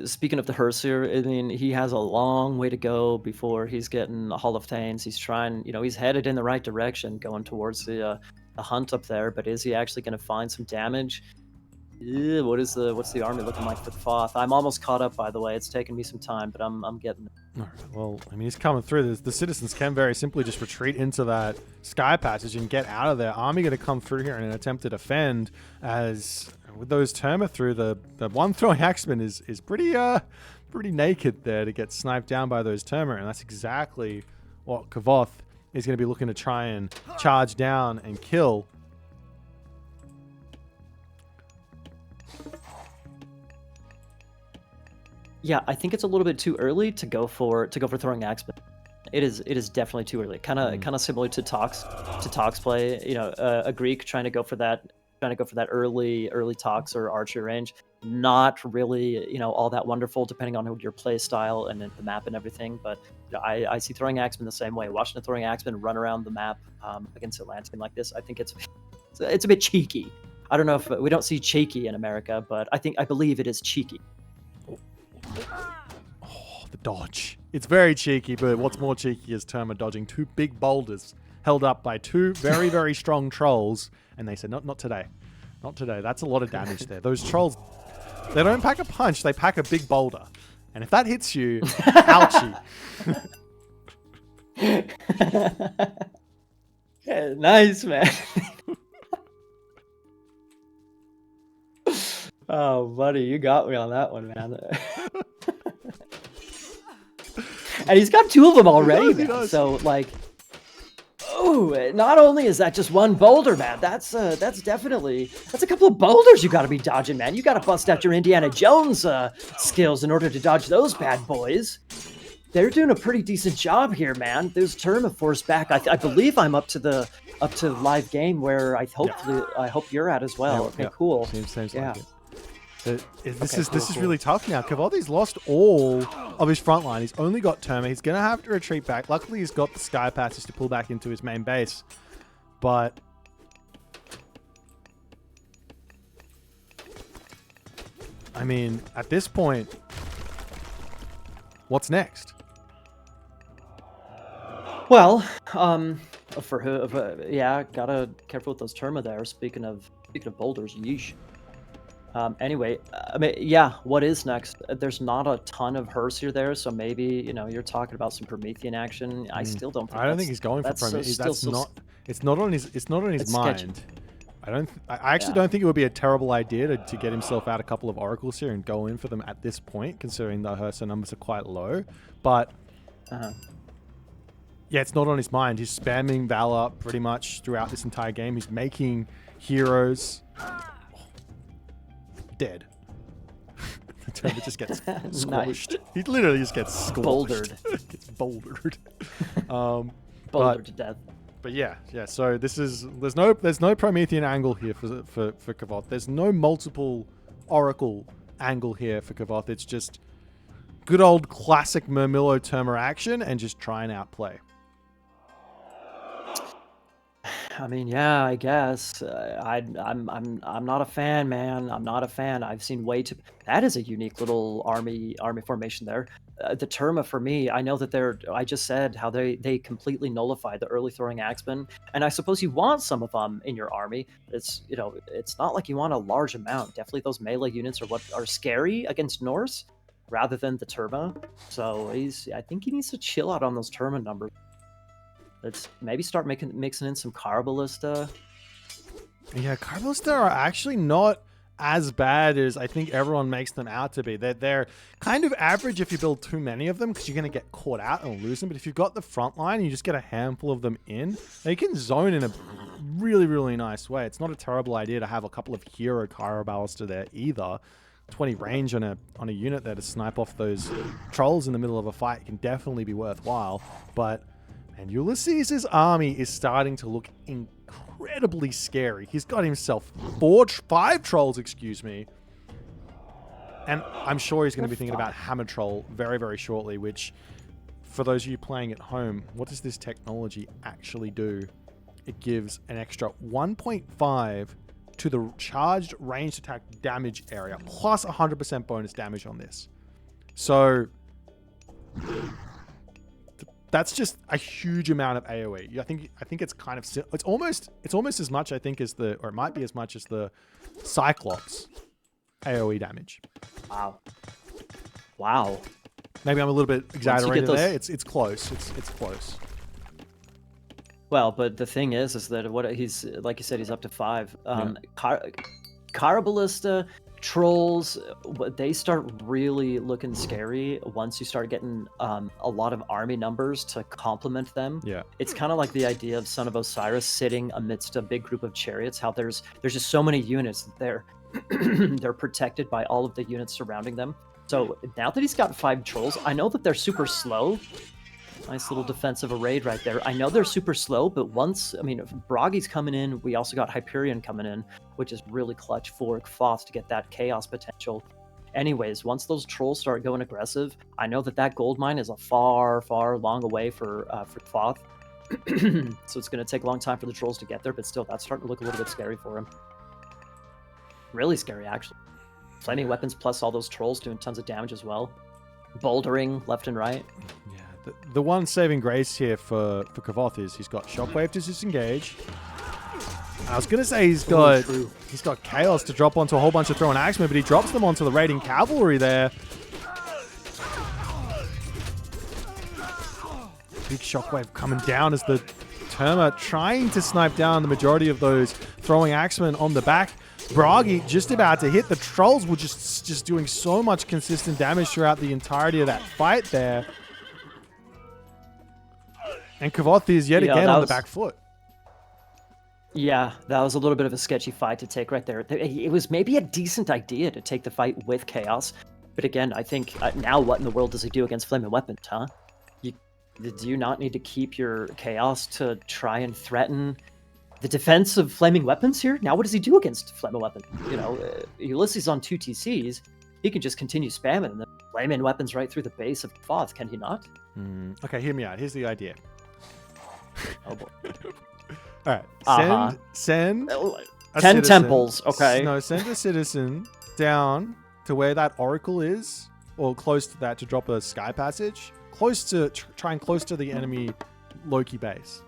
Speaking of the Herser, I mean, he has a long way to go before he's getting the Hall of Thanes. He's trying, he's headed in the right direction, going towards the hunt up there. But is he actually going to find some damage? What's the army looking like for Kvoth? I'm almost caught up, by the way. It's taken me some time, but I'm getting it. All right, well, I mean, he's coming through. The citizens can very simply just retreat into that sky passage and get out of there. Army going to come through here in an attempt to defend, as with those Terma through, the one throwing axeman is pretty pretty naked there to get sniped down by those Terma, and that's exactly what Kvoth is going to be looking to try and charge down and kill. Yeah, I think it's a little bit too early to go for throwing Axeman. It is definitely too early. Kind of similar to Tox play. You know, a Greek trying to go for that early Tox or archery range. Not really, you know, all that wonderful depending on your play style and the map and everything. But you know, I see throwing Axeman the same way. Watching a throwing Axeman run around the map against Atlantean like this, I think it's a bit cheeky. I don't know if we don't see cheeky in America, but I believe it is cheeky. Oh, the dodge. It's very cheeky, but what's more cheeky is Terma dodging two big boulders held up by two very, very strong trolls. And they said, not today. Not today. That's a lot of damage there. Those trolls, they don't pack a punch. They pack a big boulder. And if that hits you, ouchie. Yeah, nice, man. Oh, buddy, you got me on that one, man. And he's got two of them already, he does. So, like, oh, not only is that just one boulder, man, that's a couple of boulders you got to be dodging, man. You got to bust out your Indiana Jones skills in order to dodge those bad boys. They're doing a pretty decent job here, man. Those Terma forced back. I believe I'm up to live game where I hope you're at as well. Yeah, okay, cool. Seems yeah. like it. This is really tough now. Kvothy's lost all of his front line. He's only got Terma. He's going to have to retreat back. Luckily, he's got the Sky Passes to pull back into his main base. But I mean, at this point, what's next? Well, for who? Yeah, gotta careful with those Terma there. Speaking of boulders, yeesh. Anyway, I mean, yeah, what is next? There's not a ton of Hersir there, so maybe, you know, you're talking about some Promethean action. I still don't think I don't think he's going for Promethean. It's not on his mind. I actually don't think it would be a terrible idea to get himself out a couple of oracles here and go in for them at this point, considering the Hersir numbers are quite low. But yeah, it's not on his mind. He's spamming Valor pretty much throughout this entire game. He's making heroes dead. The Terma just gets squished. Nice. He literally just gets squished. Bouldered. Gets bouldered. Bouldered to death. But yeah. So there's no Promethean angle here for Kvoth. There's no multiple Oracle angle here for Kvoth. It's just good old classic Murmillo Terma action and just try and outplay. I mean, yeah, I guess I'm not a fan, man. I'm not a fan. I've seen way too. That is a unique little army formation there. The Terma for me, I know that I just said how they completely nullify the early throwing Axemen, and I suppose you want some of them in your army. It's not like you want a large amount. Definitely those melee units are what are scary against Norse, rather than the Terma. So I think he needs to chill out on those Terma numbers. Let's maybe start mixing in some Carbalista. Yeah, Carbalista are actually not as bad as I think everyone makes them out to be. They're kind of average if you build too many of them because you're going to get caught out and lose them. But if you've got the front line and you just get a handful of them in, they can zone in a really, really nice way. It's not a terrible idea to have a couple of hero Carbalista there either. 20 range on a unit there to snipe off those trolls in the middle of a fight can definitely be worthwhile. And Ulysses' army is starting to look incredibly scary. He's got himself 5 trolls, excuse me. And I'm sure he's going to be thinking about Hammer Troll very, very shortly, which, for those of you playing at home, what does this technology actually do? It gives an extra 1.5 to the charged ranged attack damage area, plus 100% bonus damage on this. So that's just a huge amount of AoE. I think it's kind of it's almost as much I think as it might be as much as the Cyclops AoE damage. Wow. Maybe I'm a little bit exaggerating there. It's close. It's close. Well, but the thing is that what he's like you said, he's up to 5. Carbalista Trolls, they start really looking scary once you start getting a lot of army numbers to complement them. Yeah. It's kind of like the idea of Son of Osiris sitting amidst a big group of chariots. How there's just so many units that they're protected by all of the units surrounding them. So now that he's got 5 trolls, I know that they're super slow. Nice little defensive array right there. I know they're super slow, but once, I mean, if Bragi's coming in, we also got Hyperion coming in, which is really clutch for Kvoth to get that chaos potential. Anyways, once those trolls start going aggressive, I know that gold mine is a far, far long away for Kvoth. So it's going to take a long time for the trolls to get there, but still, that's starting to look a little bit scary for him. Really scary, actually. Flaming weapons plus all those trolls doing tons of damage as well. Bouldering left and right. Yeah. The one saving grace here for Kvoth is he's got Shockwave to disengage. I was gonna say he's got Chaos to drop onto a whole bunch of throwing axemen, but he drops them onto the raiding cavalry there. Big Shockwave coming down as the Terma trying to snipe down the majority of those throwing axemen on the back. Bragi just about to hit. The trolls were just doing so much consistent damage throughout the entirety of that fight there. And Kvoth is yet again on the back foot. Yeah, that was a little bit of a sketchy fight to take right there. It was maybe a decent idea to take the fight with Chaos. But again, I think now what in the world does he do against Flaming Weapons, huh? Do you not need to keep your Chaos to try and threaten the defense of Flaming Weapons here? Now what does he do against Flaming Weapons? You know, Ulysses on 2 TCs, he can just continue spamming the Flaming Weapons right through the base of Kvoth, can he not? Okay, hear me out. Here's the idea. Oh boy. All right. Send 10 temples. Okay. No, send a citizen down to where that oracle is, or close to that, to drop a sky passage, trying close to the enemy Loki base.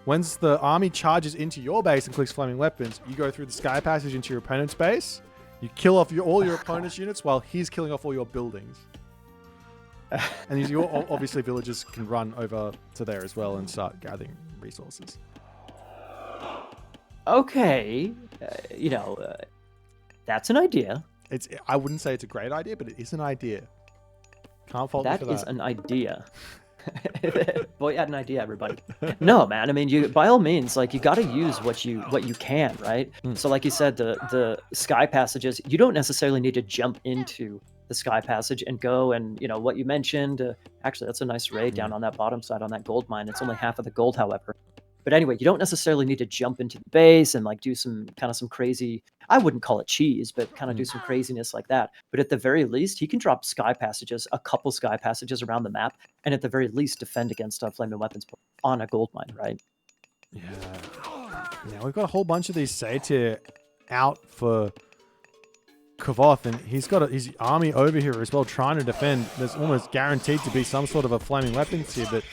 Once the army charges into your base and clicks flaming weapons, you go through the sky passage into your opponent's base. You kill off all your opponent's units while he's killing off all your buildings. And your obviously villagers can run over to there as well and start gathering resources. Okay, that's an idea. I wouldn't say it's a great idea, but it is an idea. Can't fault me for that. That is an idea. Boy, had an idea, everybody. No, man. I mean, you by all means, like, you got to use what you can, right? So, like you said, the sky passages, you don't necessarily need to jump into the sky passage and go and, what you mentioned. Actually, that's a nice raid down on that bottom side on that gold mine. It's only half of the gold, however. But anyway, you don't necessarily need to jump into the base and like do some crazy, I wouldn't call it cheese, but kind of do some craziness like that. But at the very least, he can drop sky passages, a couple sky passages around the map, and at the very least defend against flaming weapons on a gold mine, right? Yeah. Now we've got a whole bunch of these satyr out for Kvoth, and he's got his army over here as well trying to defend. There's almost guaranteed to be some sort of a flaming weapons here, but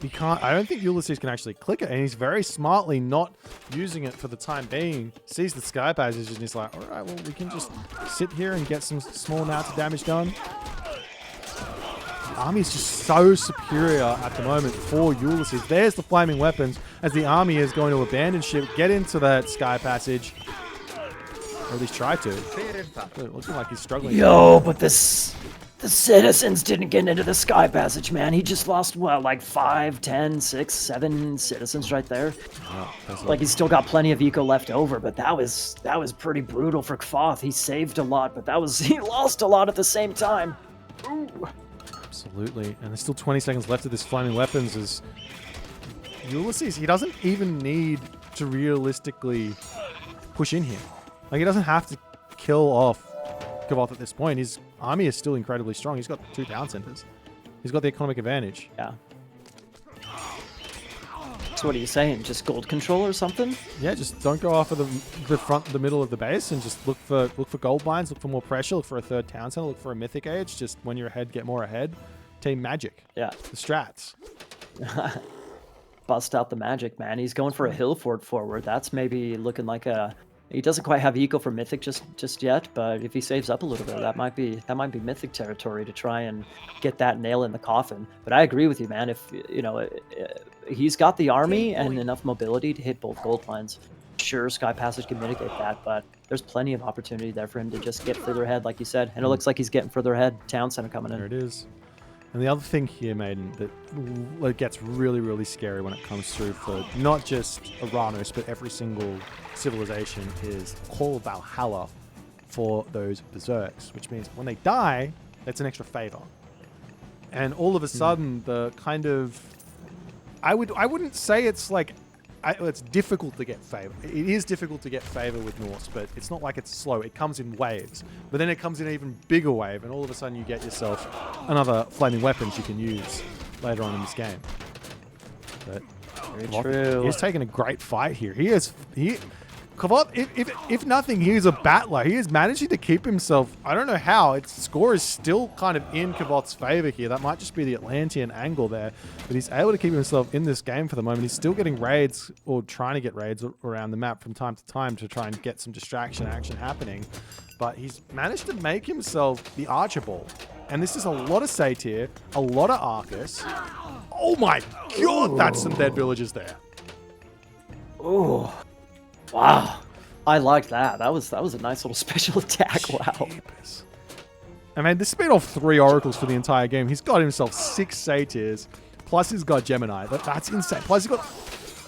he can't. I don't think Ulysses can actually click it, and he's very smartly not using it for the time being. Sees the sky passage and he's like, all right, well, we can just sit here and get some small amounts of damage done. The army is just so superior at the moment for Ulysses. There's the flaming weapons as the army is going to abandon ship, get into that sky passage, or at least try to. Looking like he's struggling. Yo, but the citizens didn't get into the sky passage, man. He just lost, what, like 5, 10, 6, 7 citizens right there? Oh, like, he's still got plenty of eco left over, but that was pretty brutal for Kvoth. He saved a lot, but he lost a lot at the same time. Ooh. Absolutely. And there's still 20 seconds left of this flaming weapons as Ulysses, he doesn't even need to realistically push in here. Like, he doesn't have to kill off Kvoth at this point. His army is still incredibly strong. He's got 2 town centers. He's got the economic advantage. Yeah. So what are you saying? Just gold control or something? Yeah, just don't go off of the middle of the base, and just look for gold mines, look for more pressure, look for a 3rd town center, look for a mythic age. Just when you're ahead, get more ahead. Team magic. Yeah. The strats. Bust out the magic, man. He's going for a hill fort forward. That's maybe looking like a... He doesn't quite have eco for Mythic just yet, but if he saves up a little bit, that might be Mythic territory to try and get that nail in the coffin. But I agree with you, man. If he's got the army and enough mobility to hit both gold mines. Sure, Sky Passage can mitigate that, but there's plenty of opportunity there for him to just get further ahead, like you said. And it looks like he's getting further ahead. Town Center coming in. There it is. And the other thing here, Maiden, that gets really, really scary when it comes through for not just Uranus, but every single civilization is Call of Valhalla for those berserks, which means when they die, that's an extra favor. And all of a sudden, the kind of... I wouldn't say it's like... it's difficult to get favor. It is difficult to get favor with Norse, but it's not like it's slow. It comes in waves. But then it comes in an even bigger wave, and all of a sudden you get yourself another flaming weapons you can use later on in this game. But Very true. He's taking a great fight here. Kvoth, if nothing, he is a battler. He is managing to keep himself. I don't know how. Its score is still kind of in Kvoth's favor here. That might just be the Atlantean angle there. But he's able to keep himself in this game for the moment. He's still getting raids, or trying to get raids around the map from time to time to try and get some distraction action happening. But he's managed to make himself the Archibald. And this is a lot of Satyr, a lot of Arcus. Oh my god, that's some dead villagers there. Oh. Wow, I liked that. That was a nice little special attack. Wow. Jeepers. I mean, this has been off 3 oracles for the entire game. He's got himself 6 Satyrs, plus he's got Gemini. That's insane. Plus he's got...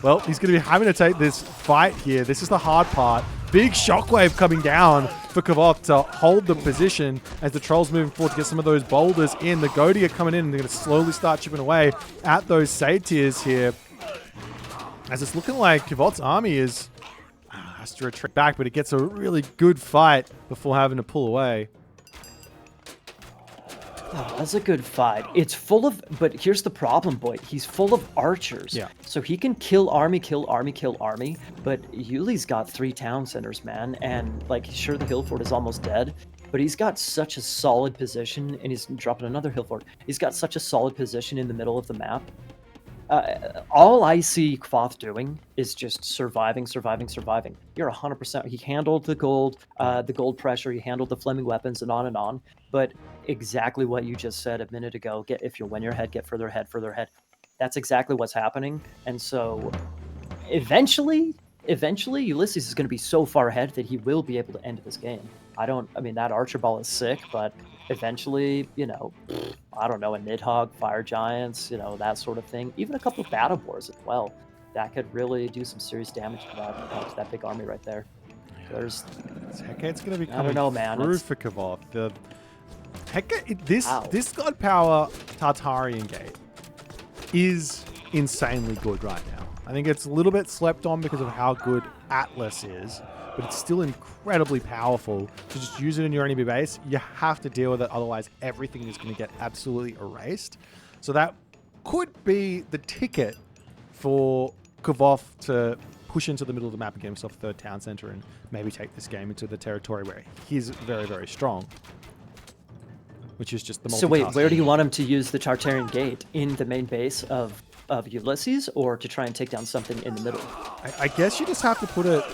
Well, he's going to be having to take this fight here. This is the hard part. Big shockwave coming down for Kvoth to hold the position as the Trolls moving forward to get some of those boulders in. The Godi are coming in, and they're going to slowly start chipping away at those Satyrs here. As it's looking like Kvoth's army has to retreat back, but it gets a really good fight before having to pull away. Oh, that's a good fight. It's full of, but here's the problem, Boit. He's full of archers. Yeah. So he can kill army, kill army, kill army, but Yuli's got 3 town centers, man. And like, sure, the hill fort is almost dead, but he's got such a solid position, and he's dropping another hill fort. He's got such a solid position in the middle of the map. All I see Kvoth doing is just surviving. You're 100%. He handled the gold pressure. He handled the flaming weapons, and on. But exactly what you just said a minute ago. When you're ahead, get further ahead. That's exactly what's happening. And so, eventually, Ulysses is going to be so far ahead that he will be able to end this game. I mean, that Archer Ball is sick, but eventually, I don't know, a Nidhogg, Fire Giants, that sort of thing. Even a couple of Battle Boars as well. That could really do some serious damage to that big army right there. There's... Hecate's going to be coming I don't know, man. through for Kvoth. This God Power Tartarian Gate is insanely good right now. I think it's a little bit slept on because of how good Atlas is, but it's still incredibly powerful. To just use it in your enemy base, you have to deal with it, otherwise everything is going to get absolutely erased. So that could be the ticket for Kvoth to push into the middle of the map and get himself a 3rd town center and maybe take this game into the territory where he's very, very strong. Which is just the multitasking. So wait, where do you want him to use the Tartarian Gate? In the main base of Ulysses, or to try and take down something in the middle? I guess you just have to put it,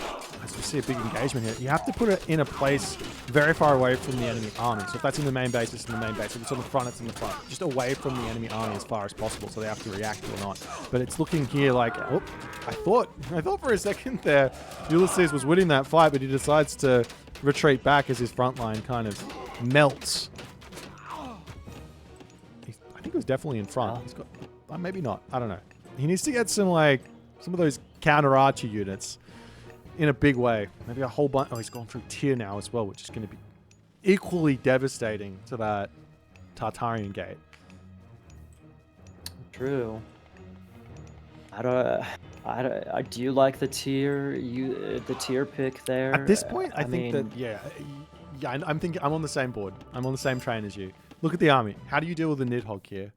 as we see a big engagement here, you have to put it in a place very far away from the enemy army. So if that's in the main base, it's in the main base. If it's on the front, it's in the front. Just away from the enemy army as far as possible so they have to react or not. But it's looking here like, oh, I thought for a second there Ulysses was winning that fight, but he decides to retreat back as his front line kind of melts. I think it was definitely in front. He's got... maybe not. I don't know. He needs to get some of those counter archer units in a big way. Maybe a whole bunch. Oh, he's gone through tier now as well, which is going to be equally devastating to that Tartarian Gate. True. Do you like the tier pick there? At this point, I think that I'm thinking I'm on the same board. I'm on the same train as you. Look at the army. How do you deal with the Nidhogg here?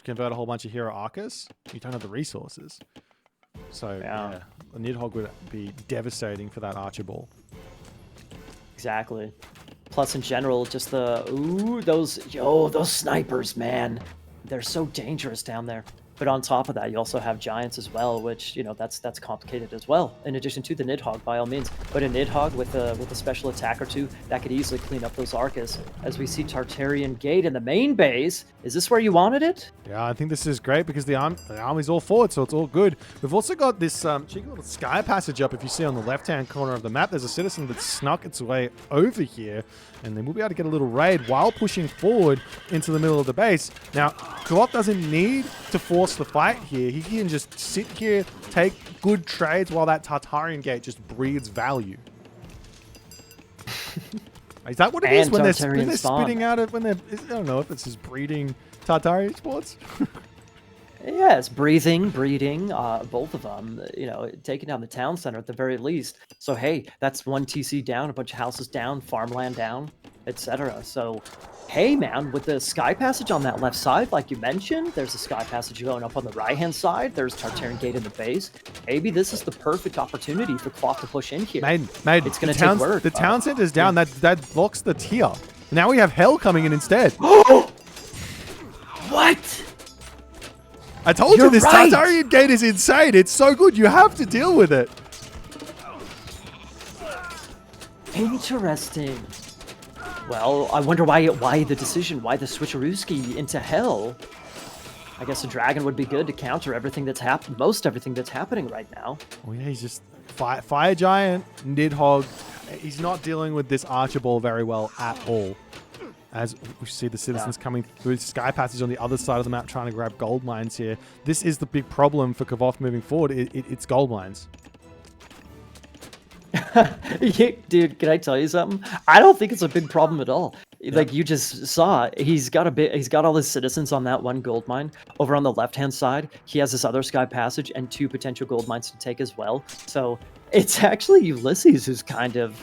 Convert a whole bunch of Hero Arcus? You don't have the resources. So, yeah, the Nidhogg would be devastating for that Archer Ball. Exactly. Plus, in general, just those snipers, man. They're so dangerous down there. But on top of that, you also have giants as well, which, you know, that's complicated as well. In addition to the Nidhogg, by all means. But a Nidhogg with a special attack or two, that could easily clean up those Arcus. As we see Tartarian Gate in the main base. Is this where you wanted it? Yeah, I think this is great because the army's all forward, so it's all good. We've also got this cheeky little sky passage up. If you see on the left-hand corner of the map, there's a citizen that snuck its way over here, and then we'll be able to get a little raid while pushing forward into the middle of the base. Now, Kvoth doesn't need to force the fight here. He can just sit here, take good trades while that Tartarian Gate just breeds value. Is that what it is when they're spitting out of, I don't know if it's just breeding Tartarian sports? Yeah, it's breeding, both of them, you know, taking down the town center at the very least. So, hey, that's one TC down, a bunch of houses down, farmland down, etc. So, hey, man, with the sky passage on that left side, like you mentioned, there's a sky passage going up on the right-hand side. There's Tartarian Gate in the base. Maybe this is the perfect opportunity for Kvoth to push in here. Mate, it's going to take work. The town center's down. That blocks the tier. Now we have hell coming in instead. What? I told you this right. Tartarian Gate is insane. It's so good. You have to deal with it. Interesting. Well, I wonder why the decision, why the switcherooski into hell. I guess a dragon would be good to counter everything that's happened, most everything that's happening right now. Oh yeah, he's just fire giant, Nidhogg. He's not dealing with this Archer Ball very well at all. As we see the citizens coming through Sky Passage on the other side of the map trying to grab gold mines here. This is the big problem for Kvoth moving forward. It's gold mines. Dude, can I tell you something? I don't think it's a big problem at all. Yeah. Like you just saw, he's got all his citizens on that one gold mine. Over on the left-hand side, he has this other Sky Passage and 2 potential gold mines to take as well. So it's actually Ulysses who's kind of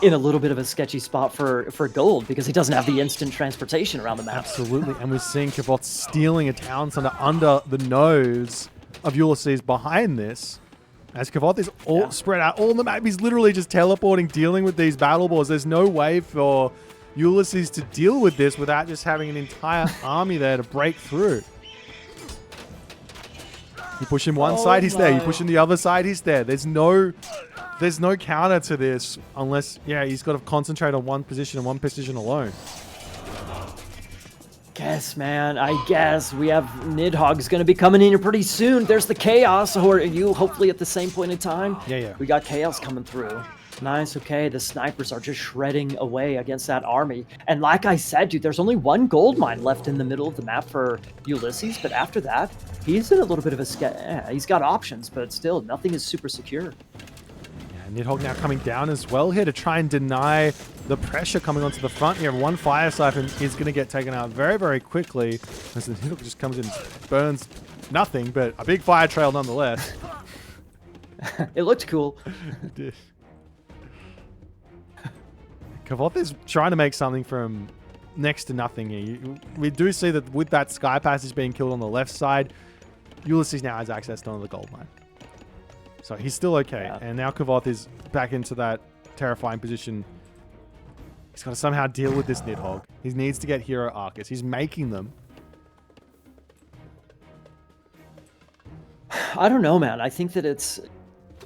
in a little bit of a sketchy spot for gold because he doesn't have the instant transportation around the map. Absolutely, and we're seeing Kvoth stealing a town center under the nose of Ulysses behind this. As Kvoth is all spread out all on the map, he's literally just teleporting, dealing with these battle balls. There's no way for Ulysses to deal with this without just having an entire army there to break through. You push him one side, he's there. You push him the other side, he's there. There's no counter to this unless, he's got to concentrate on one position and one position alone. Guess, man. I guess we have Nidhogg's going to be coming in here pretty soon. There's the Chaos, or you hopefully at the same point in time. Yeah. We got Chaos coming through. Nice, okay. The snipers are just shredding away against that army. And like I said, dude, there's only one gold mine left in the middle of the map for Ulysses. But after that, he's in a little bit of a he's got options, but still, nothing is super secure. Nidhogg now coming down as well here to try and deny the pressure coming onto the front here. One fire siphon is going to get taken out very, very quickly as the Nidhogg just comes in and burns nothing, but a big fire trail nonetheless. It looked cool. Kvoth is trying to make something from next to nothing here. We do see that with that Sky Passage being killed on the left side, Ulysses now has access to the gold mine. So he's still okay. Yeah. And now Kvoth is back into that terrifying position. He's got to somehow deal with this Nidhogg. He needs to get Hero Arcus. He's making them. I don't know, man. I think that it's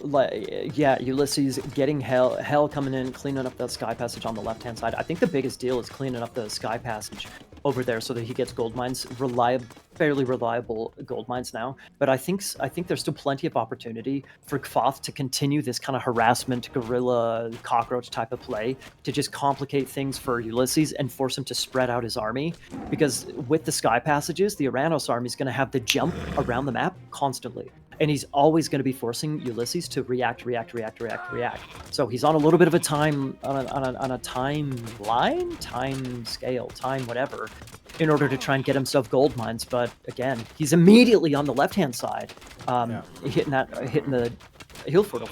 like, Ulysses getting hell coming in, cleaning up that Sky Passage on the left-hand side. I think the biggest deal is cleaning up the Sky Passage over there so that he gets gold mines, fairly reliable gold mines now. But I think there's still plenty of opportunity for Kvoth to continue this kind of harassment, guerrilla, cockroach type of play to just complicate things for Ulysses and force him to spread out his army. Because with the Sky Passages, the Aranos army is going to have to jump around the map constantly. And he's always going to be forcing Ulysses to react. So he's on a little bit of a time, on a timeline, time scale, time whatever, in order to try and get himself gold mines. But again, he's immediately on the left-hand side, hitting the hill portal.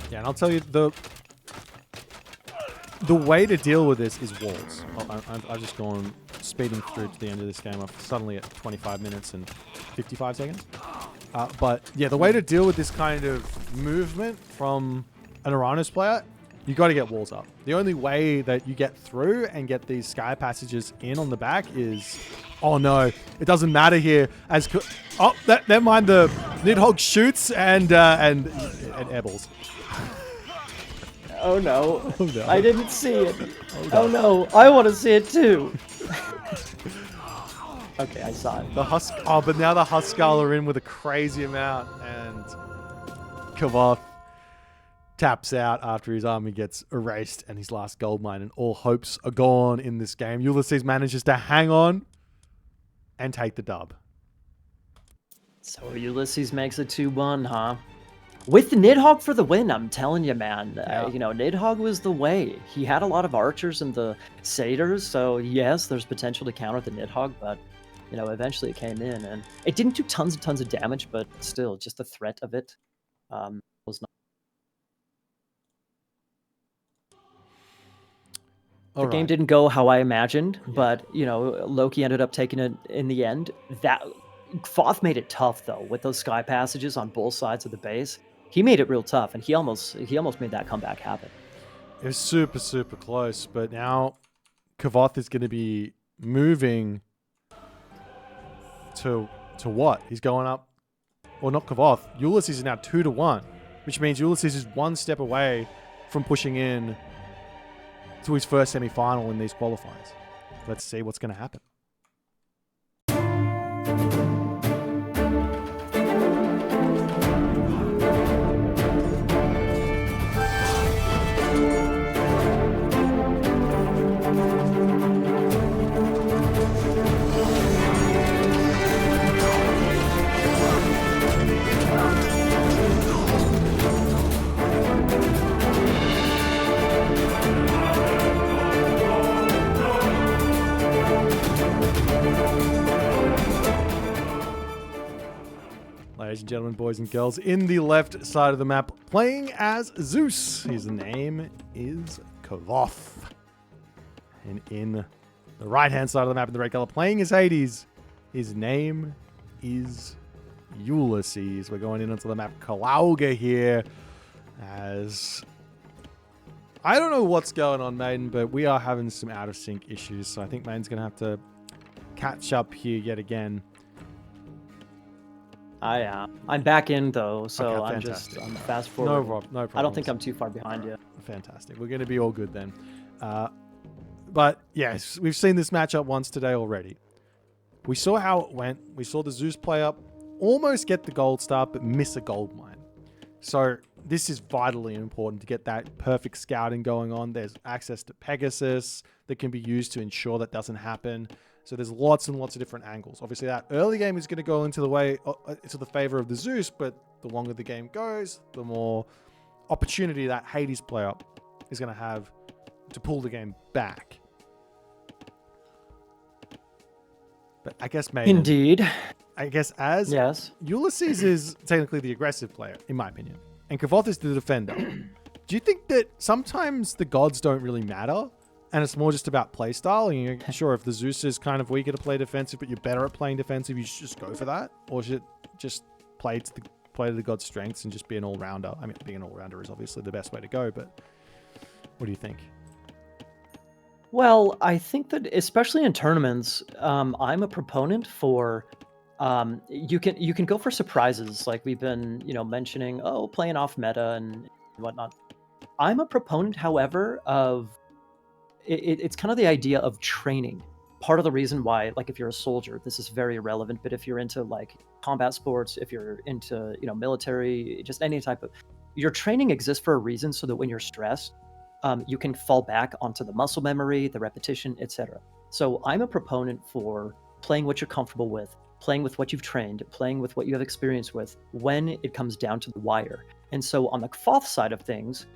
Yeah, and I'll tell you, the way to deal with this is walls. I've just gone speeding through to the end of this game. I'm suddenly at 25 minutes and 55 seconds. But yeah, the way to deal with this kind of movement from an Aranos player You got to get walls up. The only way that you get through and get these sky passages in on the back is... Oh no, it doesn't matter here. Never mind. The Nidhogg shoots and airballs. Oh no. Oh no. I didn't see it. Oh no, I want to see it too. Okay, I saw it. But now the Huskar are in with a crazy amount, and Kvoth taps out after his army gets erased and his last gold mine, and all hopes are gone in this game. Ulysses manages to hang on and take the dub. So Ulysses makes it 2-1, huh? With the Nidhogg for the win, I'm telling you, man. Yeah. Nidhogg was the way. He had a lot of archers and the satyrs, so yes, there's potential to counter the Nidhogg, but eventually it came in, and it didn't do tons and tons of damage, but still, just the threat of it was not. The game didn't go how I imagined, but Loki ended up taking it in the end. That Kvoth made it tough though, with those sky passages on both sides of the base. He made it real tough, and he almost made that comeback happen. It was super, super close, but now Kvoth is going to be moving to what? He's going up, or not Kvoth. Ulysses is now 2-1, which means Ulysses is one step away from pushing in to his first semi-final in these qualifiers. Let's see what's going to happen. Ladies and gentlemen, boys and girls, in the left side of the map, playing as Zeus. His name is Kvoth. And in the right-hand side of the map, in the red color, playing as Hades, his name is Ulysses. We're going in onto the map Kalauga here, as... I don't know what's going on, Maiden, but we are having some out-of-sync issues, so I think Maiden's going to have to catch up here yet again. I'm back in though, so Okay, I'm fast forward. No problem. I don't think I'm too far behind you. Fantastic. We're going to be all good then. But yes, we've seen this matchup once today already. We saw how it went. We saw the Zeus player almost get the gold star, but miss a gold mine. So this is vitally important to get that perfect scouting going on. There's access to Pegasus that can be used to ensure that doesn't happen. So there's lots and lots of different angles. Obviously, that early game is going to go into the favor of the Zeus, but the longer the game goes, the more opportunity that Hades player is going to have to pull the game back. But I guess maybe... Indeed. I guess as... Yes. Ulysses is technically the aggressive player, in my opinion. And Kvoth is the defender. Do you think that sometimes the gods don't really matter? And it's more just about playstyle. And you're sure if the Zeus is kind of weaker to play defensive, but you're better at playing defensive, you should just go for that? Or should it just play to the god's strengths and just be an all-rounder? I mean, being an all-rounder is obviously the best way to go, but what do you think? Well, I think that especially in tournaments, I'm a proponent for you can go for surprises, like we've been mentioning. Playing off meta and whatnot. I'm a proponent, however, of it's kind of the idea of training. Part of the reason why, like if you're a soldier, this is very irrelevant, but if you're into like combat sports, if you're into military, just any type of, your training exists for a reason, so that when you're stressed, you can fall back onto the muscle memory, the repetition, etc. So I'm a proponent for playing what you're comfortable with, playing with what you've trained, playing with what you have experience with when it comes down to the wire. And so on the Kvoth side of things,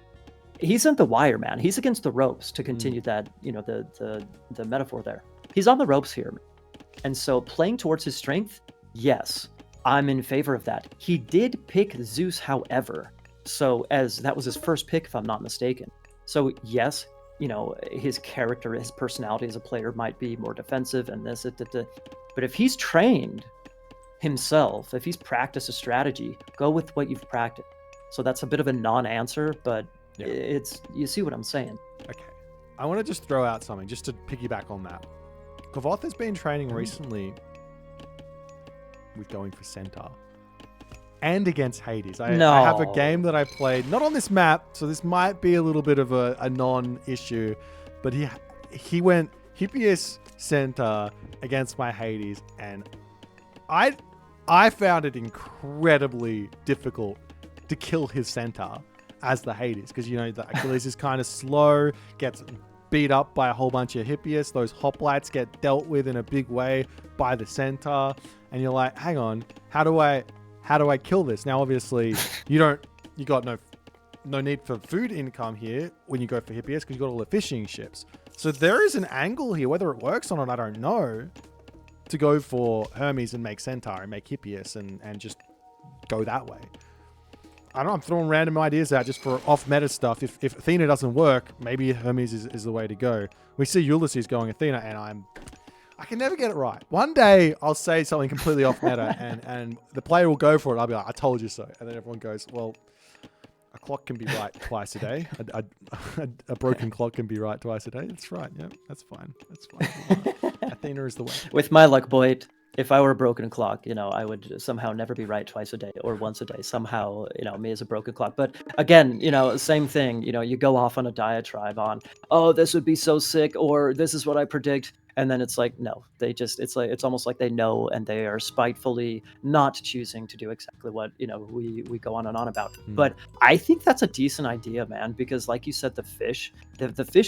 he's in the wire, man. He's against the ropes, to continue that, the metaphor there. He's on the ropes here. And so playing towards his strength, yes, I'm in favor of that. He did pick Zeus, however. So as that was his first pick, if I'm not mistaken. So yes, his character, his personality as a player might be more defensive and this, but if he's trained himself, if he's practiced a strategy, go with what you've practiced. So that's a bit of a non-answer, but Yeah. It's you see what I'm saying? Okay. I want to just throw out something just to piggyback on that. Kvoth has been training recently with going for centaur and against Hades. I have a game that I played, not on this map, so this might be a little bit of a non-issue, but he went Hippias centaur against my Hades, and I found it incredibly difficult to kill his centaur as the Hades, because, you know, the Achilles is kind of slow, gets beat up by a whole bunch of Hippias. Those hoplites get dealt with in a big way by the centaur, and you're like, hang on, how do I kill this? Now, obviously, you got no need for food income here when you go for Hippias, because you got all the fishing ships. So there is an angle here, whether it works or not, I don't know, to go for Hermes and make centaur and make Hippias and just go that way. I don't know, I'm throwing random ideas out just for off-meta stuff. If Athena doesn't work, maybe Hermes is the way to go. We see Ulysses going Athena, and I can never get it right. One day, I'll say something completely off-meta, and the player will go for it. I'll be like, I told you so. And then everyone goes, well, a clock can be right twice a day. A broken clock can be right twice a day. That's right. Yeah, that's fine. That's fine. Athena is the way. With my luck, Boit, if I were a broken clock, you know, I would somehow never be right twice a day or once a day. Somehow, you know, me as a broken clock. But again, you know, same thing. You know, you go off on a diatribe on, oh, this would be so sick, or this is what I predict. And then it's like, no, it's almost like they know, and they are spitefully not choosing to do exactly what, you know, we go on and on about. But I think that's a decent idea, man, because like you said, the fish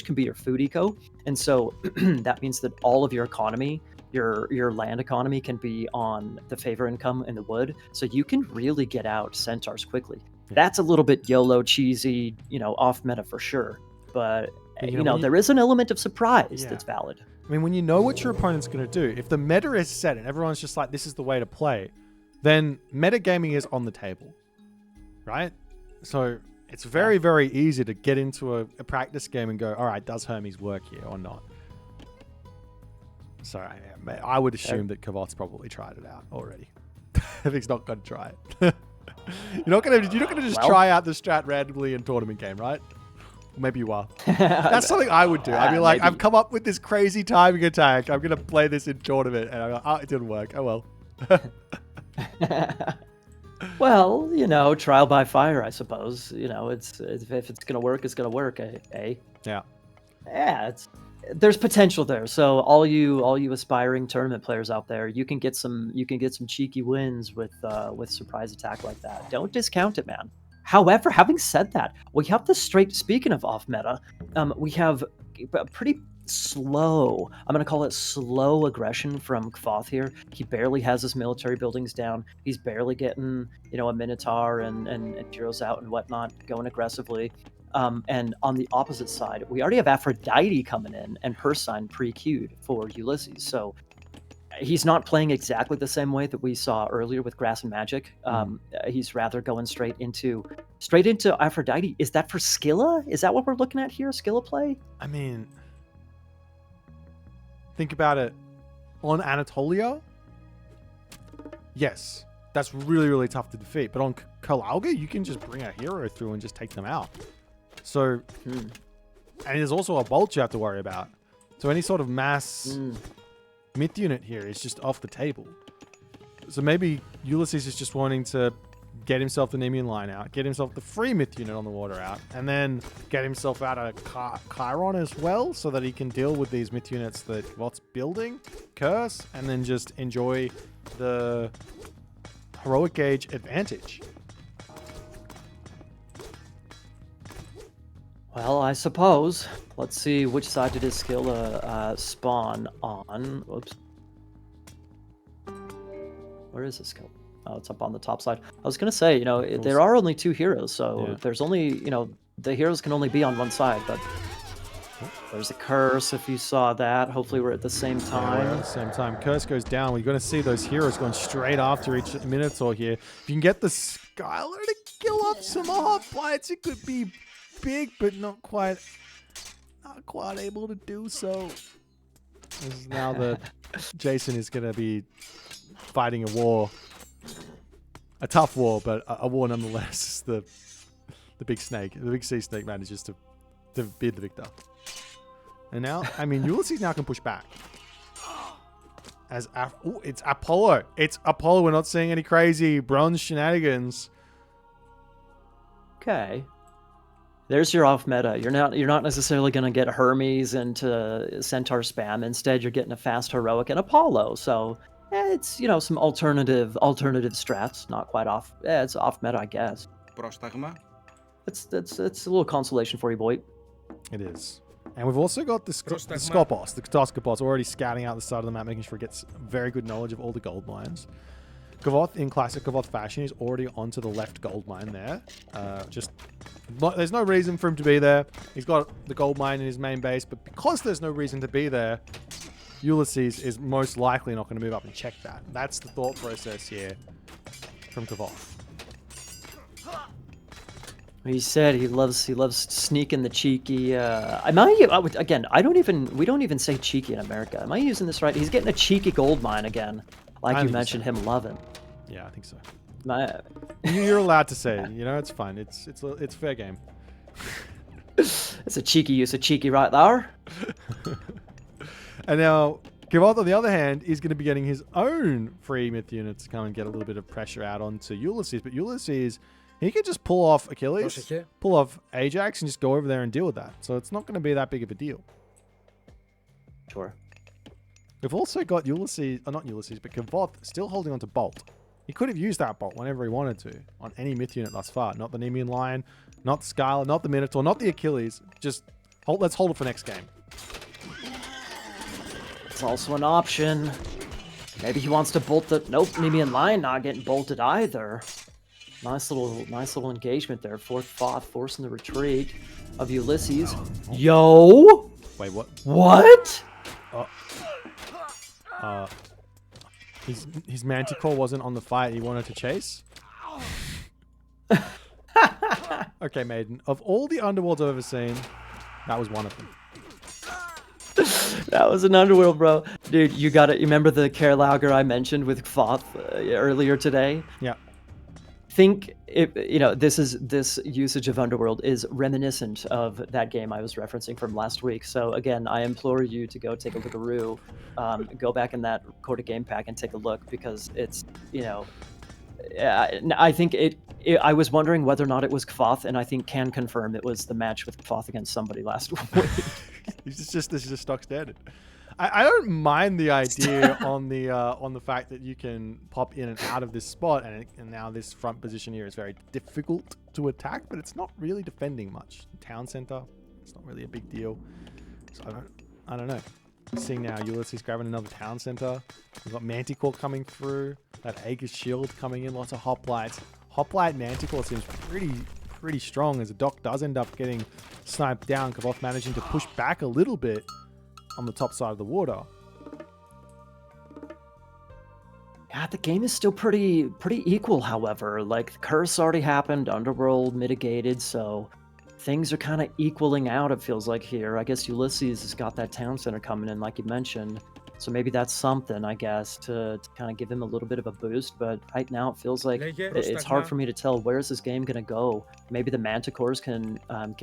can be your food eco. And so that means that all of your economy, your land economy, can be on the favor income in the wood. So you can really get out centaurs quickly. That's a little bit YOLO cheesy, you know, off meta for sure. But you know, there is an element of surprise that's valid. I mean, when you know what your opponent's going to do, if the meta is set and everyone's just like, this is the way to play, then metagaming is on the table, right? So it's very, very easy to get into a practice game and go, all right, does Hermes work here or not? So I would assume that Kvoth's probably tried it out already. If he's not going to try it. You're not going to just try out the strat randomly in tournament game, right? Maybe you are. That's something I would do. I'd be like, maybe. I've come up with this crazy timing attack. I'm going to play this in tournament. And I'm like, oh, it didn't work. Oh, well. Well, you know, trial by fire, I suppose. You know, if it's going to work, it's going to work, eh? Yeah. Yeah, there's potential there. So all you aspiring tournament players out there, you can get some cheeky wins with surprise attack like that. Don't discount it, man. However, having said that, we have speaking of off meta, we have a pretty slow, I'm going to call it slow aggression from Kvoth here. He barely has his military buildings down. He's barely getting, you know, a Minotaur and heroes out and whatnot, going aggressively. And on the opposite side, we already have Aphrodite coming in and Persine pre-queued for Ulysses. So he's not playing exactly the same way that we saw earlier with Grass and Magic. He's rather going straight into Aphrodite. Is that for Scylla? Is that what we're looking at here? Scylla play? I mean, think about it. On Anatolia, yes, that's really, really tough to defeat. But on Kalalga, you can just bring a hero through and just take them out. So, and there's also a Bolt you have to worry about. So any sort of mass myth unit here is just off the table. So maybe Ulysses is just wanting to get himself the Nemean line out, get himself the free myth unit on the water out, and then get himself out of Chiron as well, so that he can deal with these myth units that Kvoth's building, curse, and then just enjoy the heroic gauge advantage. Well, I suppose. Let's see, which side did his skill spawn on? Whoops. Where is his skill? Oh, it's up on the top side. I was going to say, you know, there are only 2 heroes, so there's only, you know, the heroes can only be on one side, but there's a curse if you saw that. Hopefully we're at the same time. Yeah, we're at the same time. Curse goes down. We're going to see those heroes going straight after each Minotaur here. If you can get the Skylar to kill off some hoplites, it could be big, but not quite able to do so. As now that Jason is going to be fighting a war, a tough war, but a war nonetheless. The the big snake, the big sea snake manages to be the victor. And now, I mean, Ulysses now can push back. It's Apollo. It's Apollo. We're not seeing any crazy bronze shenanigans. Okay. There's your off meta. You're not necessarily going to get Hermes into Centaur spam. Instead, you're getting a fast heroic and Apollo. So it's some alternative strats. Not quite off. Yeah, it's off meta, I guess. It's a little consolation for you, Boit. It is. And we've also got the Skopos, the Ktoskopos, already scouting out the side of the map, making sure it gets very good knowledge of all the gold mines. Kvoth, in classic Kvoth fashion, is already onto the left gold mine there. There's no reason for him to be there. He's got the gold mine in his main base, but because there's no reason to be there, Ulysses is most likely not going to move up and check that. That's the thought process here from Kvoth. He said he loves sneaking the cheeky. We don't even say cheeky in America. Am I using this right? He's getting a cheeky gold mine again, like you mentioned him loving. Yeah, I think so. You're allowed to say it. It's fine. It's fair game. It's a cheeky use of cheeky right there. And now Kvoth, on the other hand, is going to be getting his own free myth units to come and get a little bit of pressure out onto Ulysses. But Ulysses, he can just pull off Achilles, pull off Ajax, and just go over there and deal with that. So it's not going to be that big of a deal. Sure. We've also got Ulysses, not Ulysses, but Kvoth still holding on to Bolt. He could have used that Bolt whenever he wanted to on any myth unit thus far. Not the Nemean Lion, not the Skylar, not the Minotaur, not the Achilles. Just let's hold it for next game. It's also an option. Maybe he wants to bolt the... Nope, Nemean Lion not getting bolted either. Nice little engagement there. Fourth Kvoth forcing the retreat of Ulysses. Yo! Wait, what? What? His Manticore wasn't on the fight he wanted to chase? Okay, Maiden. Of all the underworlds I've ever seen, that was one of them. That was an underworld, bro. Dude, you got it. You remember the Carelauger I mentioned with Kvoth earlier today? Yeah. Think this usage of underworld is reminiscent of that game I was referencing from last week. So again, I implore you to go take a look at go back in that Quarter Game Pack and take a look, because it's I think I was wondering whether or not it was Kvoth, and I think can confirm it was the match with Kvoth against somebody last week. This is just stock standard. I don't mind the idea on the fact that you can pop in and out of this spot, and now this front position here is very difficult to attack, but it's not really defending much. Town center, it's not really a big deal. So I don't know. Seeing now Ulysses grabbing another town center. We've got Manticore coming through. That Aegis shield coming in. Lots of hoplites. Hoplite Manticore seems pretty strong, as the Doc does end up getting sniped down. Kvoth managing to push back a little bit on the top side of the water. Yeah, the game is still pretty equal, however. Like, the curse already happened, Underworld mitigated, so things are kind of equaling out, it feels like, here. I guess Ulysses has got that town center coming in, like you mentioned. So maybe that's something, I guess, to kind of give him a little bit of a boost. But right now, it feels like it's hard for me to tell, where's this game going to go. Maybe the Manticores can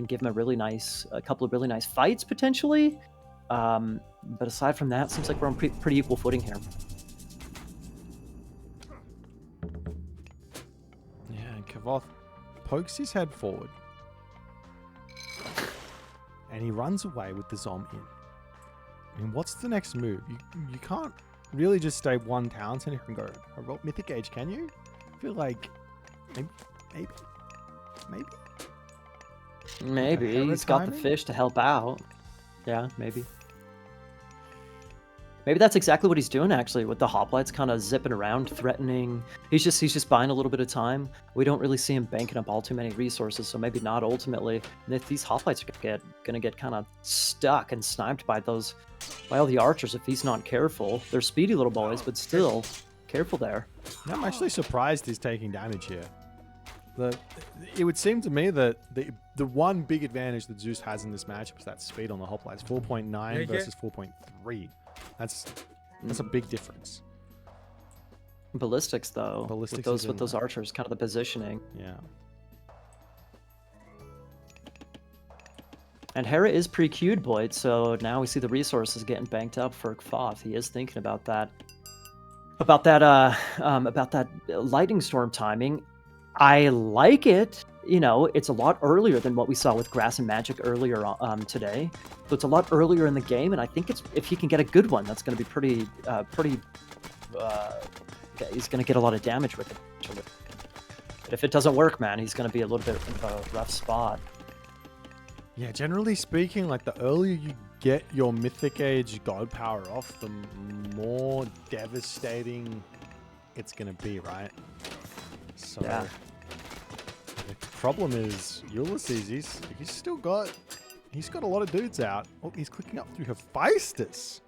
give him a couple of really nice fights, potentially. But aside from that, it seems like we're on pretty equal footing here. Yeah, and Kvoth pokes his head forward. And he runs away with the Zom in. I mean, what's the next move? You can't really just stay one town center and go Mythic Age, can you? I feel like Maybe. He's got the fish to help out. Yeah, maybe. Maybe that's exactly what he's doing, actually, with the hoplites kind of zipping around, threatening. He's just buying a little bit of time. We don't really see him banking up all too many resources, so maybe not ultimately. And if these hoplites are gonna get kind of stuck and sniped by all the archers if he's not careful. They're speedy little boys, but still, careful there. I'm actually surprised he's taking damage here. It would seem to me that the one big advantage that Zeus has in this matchup is that speed on the hoplites. 4.9 versus 4.3. That's a big difference. Ballistics, though. With those archers, kind of the positioning. Yeah. And Hera is pre-queued, Boit, so now we see the resources getting banked up for Kvoth. He is thinking about that. About that lightning storm timing. I like it. You know, it's a lot earlier than what we saw with Grass and Magic earlier today. So it's a lot earlier in the game, and I think if he can get a good one, that's going to be pretty. He's going to get a lot of damage with it. But if it doesn't work, man, he's going to be a little bit of a rough spot. Yeah, generally speaking, like the earlier you get your Mythic Age God power off, the more devastating it's going to be, right? So Yeah. the problem is Ulysses, he's got a lot of dudes out. Oh, he's clicking up through Hephaestus.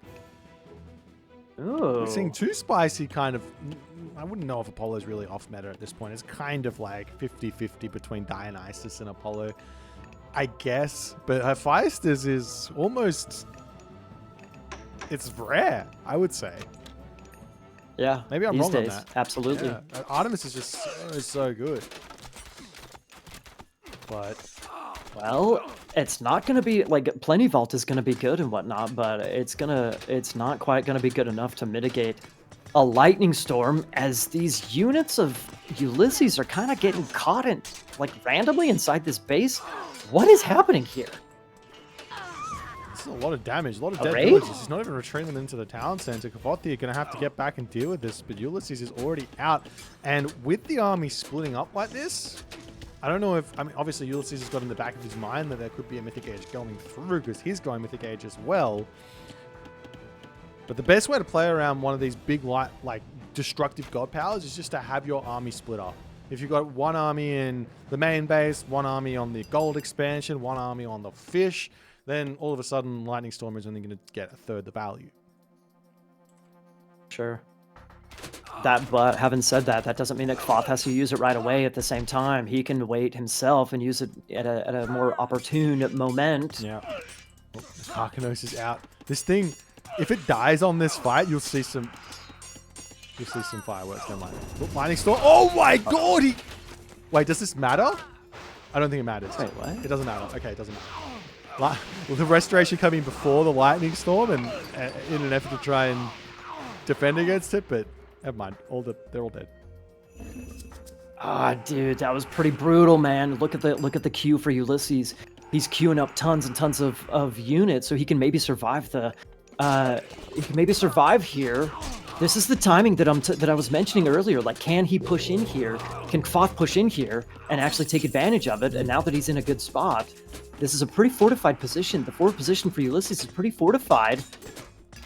Ooh. We're seeing too spicy kind of... I wouldn't know if Apollo's really off meta at this point. It's kind of like 50-50 between Dionysus and Apollo, I guess. But Hephaestus is almost... It's rare, I would say. Yeah, Maybe I'm these wrong days, on that. absolutely. Yeah. Artemis is just so good. But... Well, it's not going to be like Plenty Vault is going to be good and whatnot, but it's not quite going to be good enough to mitigate a lightning storm, as these units of Ulysses are kind of getting caught in like randomly inside this base. What is happening here? This is a lot of damage, a lot of dead raid? villages. He's not even retreating them into the town center. Kvoth are going to have to get back and deal with this, but Ulysses is already out. And with the army splitting up like this, I don't know if... I mean, obviously Ulysses has got in the back of his mind that there could be a Mythic Age going through, because he's going Mythic Age as well. But the best way to play around one of these big, like destructive god powers is just to have your army split up. If you've got one army in the main base, one army on the gold expansion, one army on the fish, then all of a sudden Lightning Storm is only going to get a third the value. Sure. But having said that, that doesn't mean that Kvoth has to use it right away at the same time. He can wait himself and use it at a more opportune moment. Yeah. Oh, Karkanos is out. This thing, if it dies on this fight, you'll see some fireworks. Then lightning storm. Oh my god! Wait, does this matter? I don't think it matters. Wait, what? It doesn't matter. Okay, it doesn't matter. Well, the restoration coming before the lightning storm, and in an effort to try and defend against it, but never mind. They're all dead. Ah, dude, that was pretty brutal, man. Look at the queue for Ulysses. He's queuing up tons and tons of units, so he can maybe survive here. This is the timing that I was mentioning earlier. Like, can he push in here? Can Kvoth push in here and actually take advantage of it? And now that he's in a good spot, this is a pretty fortified position. The forward position for Ulysses is pretty fortified.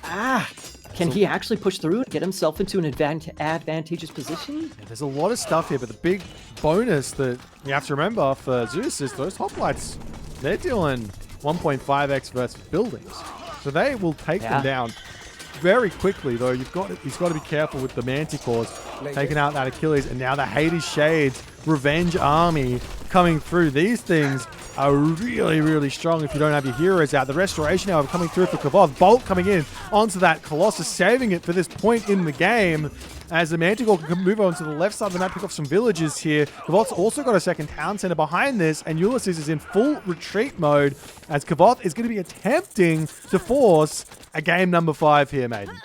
Can he actually push through and get himself into an advantageous position? Yeah, there's a lot of stuff here, but the big bonus that you have to remember for Zeus is those hoplites, they're dealing 1.5x versus buildings. So they will take them down very quickly, though. He's got to be careful with the Manticores taking out that Achilles, and now the Hades Shades Revenge Army coming through. These things are really, really strong if you don't have your heroes out. The Restoration Hour coming through for Kvoth. Bolt coming in onto that Colossus, saving it for this point in the game. As the Manticore can move on to the left side of the map, pick off some villages here. Kvoth's also got a second town center behind this, and Ulysses is in full retreat mode, as Kvoth is going to be attempting to force a game number 5 here, Maiden.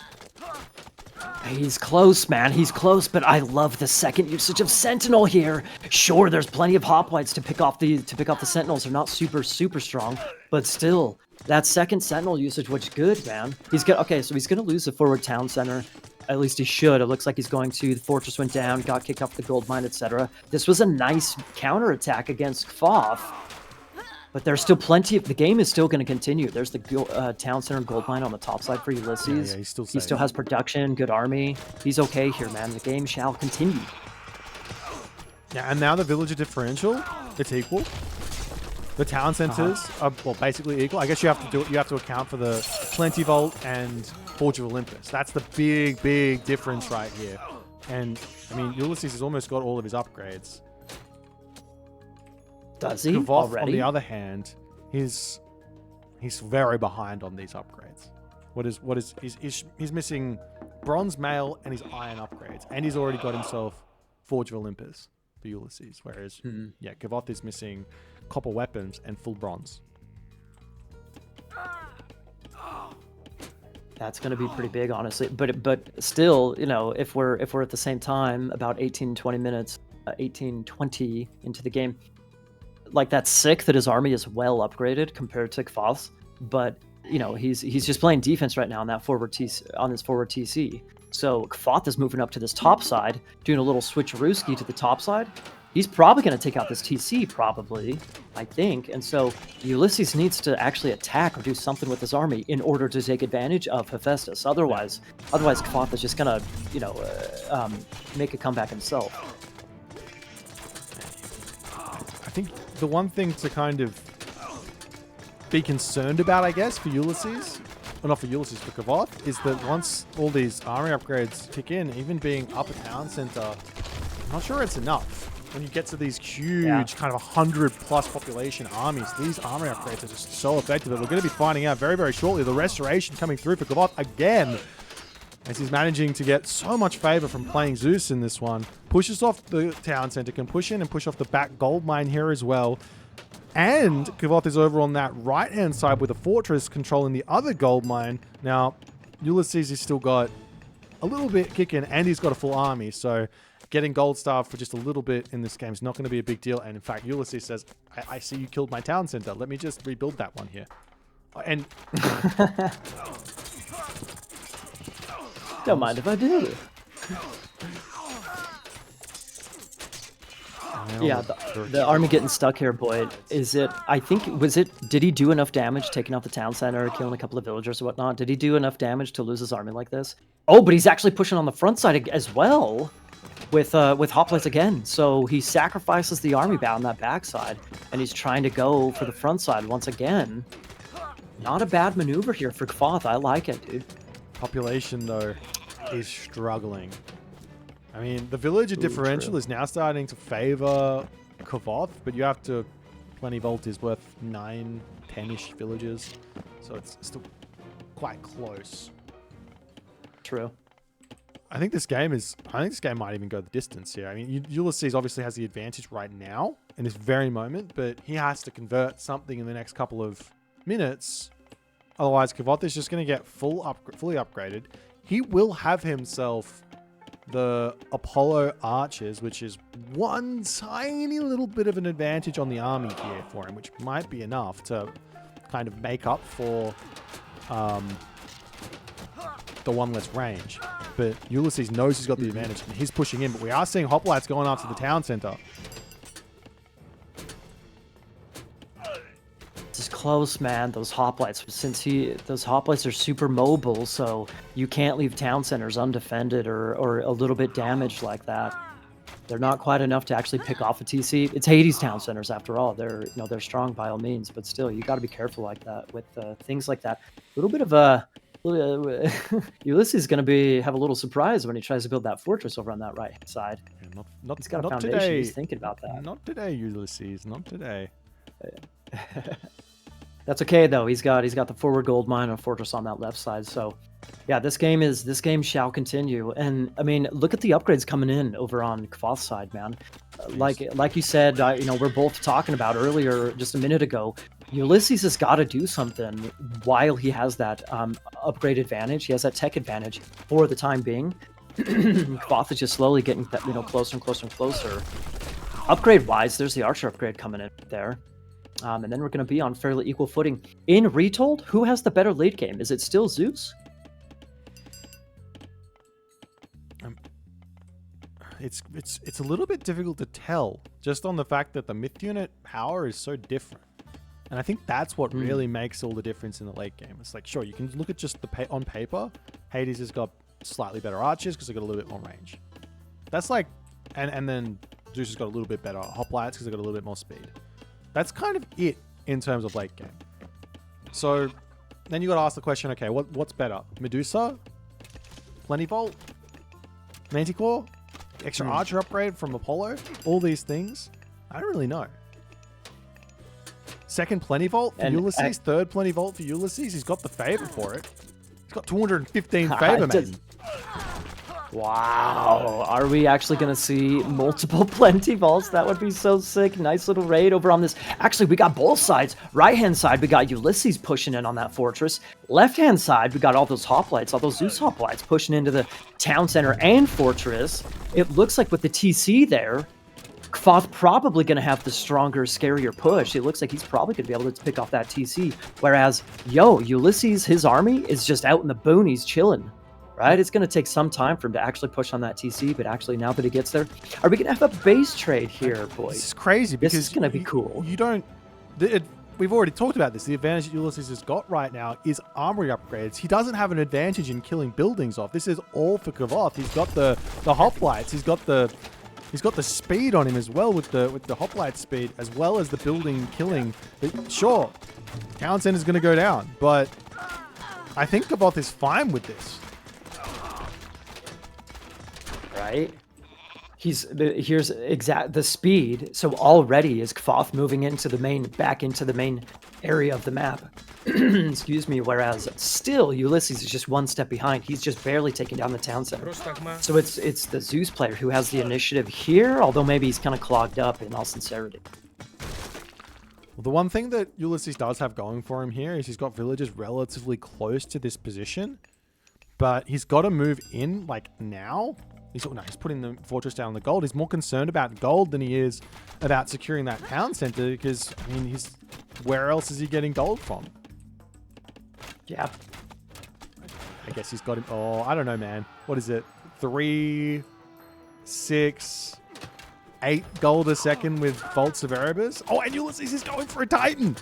He's close, man. He's close, but I love the second usage of Sentinel here. Sure, there's plenty of hoplites to pick off the Sentinels. They're not super strong, but still, that second Sentinel usage was good, man. So he's gonna lose the forward town center. At least he should. It looks like he's going to. The fortress went down, got kicked off the gold mine, etc. This was a nice counterattack against Kvoth. But there's still plenty of... The game is still going to continue. There's the town center gold mine on the top side for Ulysses. Yeah, he's still safe. He still has production, good army. He's okay here, man. The game shall continue. Yeah, and now the villager differential, it's equal. The town centers are, well, basically equal. I guess you have to account for the Plenty Vault and Forge of Olympus. That's the big difference right here. And, I mean, Ulysses has almost got all of his upgrades. Does he Kvoth, already? on the other hand, he's very behind on these upgrades. He's missing bronze mail and his iron upgrades, and he's already got himself Forge of Olympus for Ulysses. Whereas, yeah, Kvoth is missing copper weapons and full bronze. That's going to be pretty big, honestly. But still, you know, if we're at the same time, about 18, 20 minutes, 18, 20 into the game, like that's sick that his army is well upgraded compared to Kvoth's. But you know, he's just playing defense right now on that forward TC, on his forward TC. So Kvoth is moving up to this top side, doing a little switcherooski to the top side. He's probably going to take out this TC, probably, I think. And so Ulysses needs to actually attack or do something with his army in order to take advantage of Hephaestus. Otherwise Kvoth is just going to, you know, make a comeback himself. I think the one thing to kind of be concerned about, I guess, for Ulysses, well, not for Ulysses, for Kvoth, is that once all these army upgrades kick in, even being up a town center, I'm not sure it's enough. When you get to these huge, kind of 100+ population armies, these army upgrades are just so effective that we're going to be finding out very, very shortly. The restoration coming through for Kvoth again, as he's managing to get so much favor from playing Zeus in this one. Pushes off the town center, can push in and push off the back gold mine here as well. And Kvoth is over on that right-hand side with a fortress controlling the other gold mine. Now, Ulysses has still got a little bit kicking, and he's got a full army, so getting gold star for just a little bit in this game is not going to be a big deal. And in fact, Ulysses says, I see you killed my town center. Let me just rebuild that one here. And don't mind if I do. Yeah, the army getting stuck here, Boit. Is it, I think, did he do enough damage taking out the town center, killing a couple of villagers or whatnot? Did he do enough damage to lose his army like this? Oh, but he's actually pushing on the front side as well with hoplites again. So he sacrifices the army on that backside, and he's trying to go for the front side once again. Not a bad maneuver here for Kvoth. I like it, dude. Population, though, is struggling. I mean, the villager differential is now starting to favor Kvoth, but you have to... Plenty Volt is worth 9, 10-ish villages, so it's still quite close. True. I think this game might even go the distance here. I mean, Ulysses obviously has the advantage right now in this very moment, but he has to convert something in the next couple of minutes. Otherwise, Kvoth is just going to get fully upgraded. He will have himself the Apollo archers, which is one tiny little bit of an advantage on the army here for him, which might be enough to kind of make up for the one less range. But Ulysses knows he's got the advantage, and he's pushing in. But we are seeing hoplites going after the town center. This is close, man. Those hoplites, those hoplites are super mobile, so you can't leave town centers undefended or a little bit damaged like that. They're not quite enough to actually pick off a TC. It's Hades town centers after all. They're strong by all means, but still, you got to be careful like that with things like that. A little bit of a Ulysses is going to have a little surprise when he tries to build that fortress over on that right side. Yeah, he's got a foundation. Today. He's thinking about that. Not today, Ulysses. Not today. That's okay though. He's got the forward gold mine and a fortress on that left side. So, yeah, this game shall continue. And I mean, look at the upgrades coming in over on Kvoth's side, man. Like you said, we're both talking about earlier, just a minute ago. Ulysses has got to do something while he has that upgrade advantage. He has that tech advantage for the time being. Kvoth is just slowly getting closer and closer and closer. Upgrade-wise, there's the archer upgrade coming in there. And then we're going to be on fairly equal footing. In Retold, who has the better late game? Is it still Zeus? It's a little bit difficult to tell, just on the fact that the myth unit power is so different. And I think that's what really makes all the difference in the late game. It's like, sure, you can look at just on paper, Hades has got slightly better archers because they've got a little bit more range. That's like, and then Zeus has got a little bit better hoplites because they've got a little bit more speed. That's kind of it in terms of late game. So then you got to ask the question, okay, what's better? Medusa? Plentyvolt? Manticore? Extra archer upgrade from Apollo? All these things? I don't really know. Second Plentyvolt for Ulysses, third Plentyvolt for Ulysses. He's got the favor for it. He's got 215 favor, man. Wow, are we actually going to see multiple plenty vaults? That would be so sick. Nice little raid over on this. Actually, we got both sides. Right-hand side, we got Ulysses pushing in on that fortress. Left-hand side, we got all those hoplites, all those Zeus hoplites pushing into the town center and fortress. It looks like with the TC there, Kvoth probably going to have the stronger, scarier push. It looks like he's probably going to be able to pick off that TC. Whereas, Ulysses, his army is just out in the boonies chilling. Right? It's going to take some time for him to actually push on that TC, but actually now that he gets there, are we going to have a base trade here, boys? This is crazy because this is going to be cool. You don't... we've already talked about this. The advantage that Ulysses has got right now is armory upgrades. He doesn't have an advantage in killing buildings off. This is all for Kvoth. He's got the hoplites. He's got the speed on him as well with the hoplite speed, as well as the building killing. But sure, town center's going to go down, but I think Kvoth is fine with this. Right? Here's the speed. So already is Kvoth moving back into the main area of the map. Excuse me. Whereas still Ulysses is just one step behind. He's just barely taking down the town center. So it's the Zeus player who has the initiative here, although maybe he's kind of clogged up in all sincerity. Well, the one thing that Ulysses does have going for him here is he's got villagers relatively close to this position, but he's got to move in like now. He's putting the fortress down on the gold. He's more concerned about gold than he is about securing that town center because, I mean, where else is he getting gold from? Yeah. I guess he's got him. Oh, I don't know, man. What is it? 3, 6, 8 gold a second with Vaults of Erebus. Oh, and Ulysses is going for a Titan.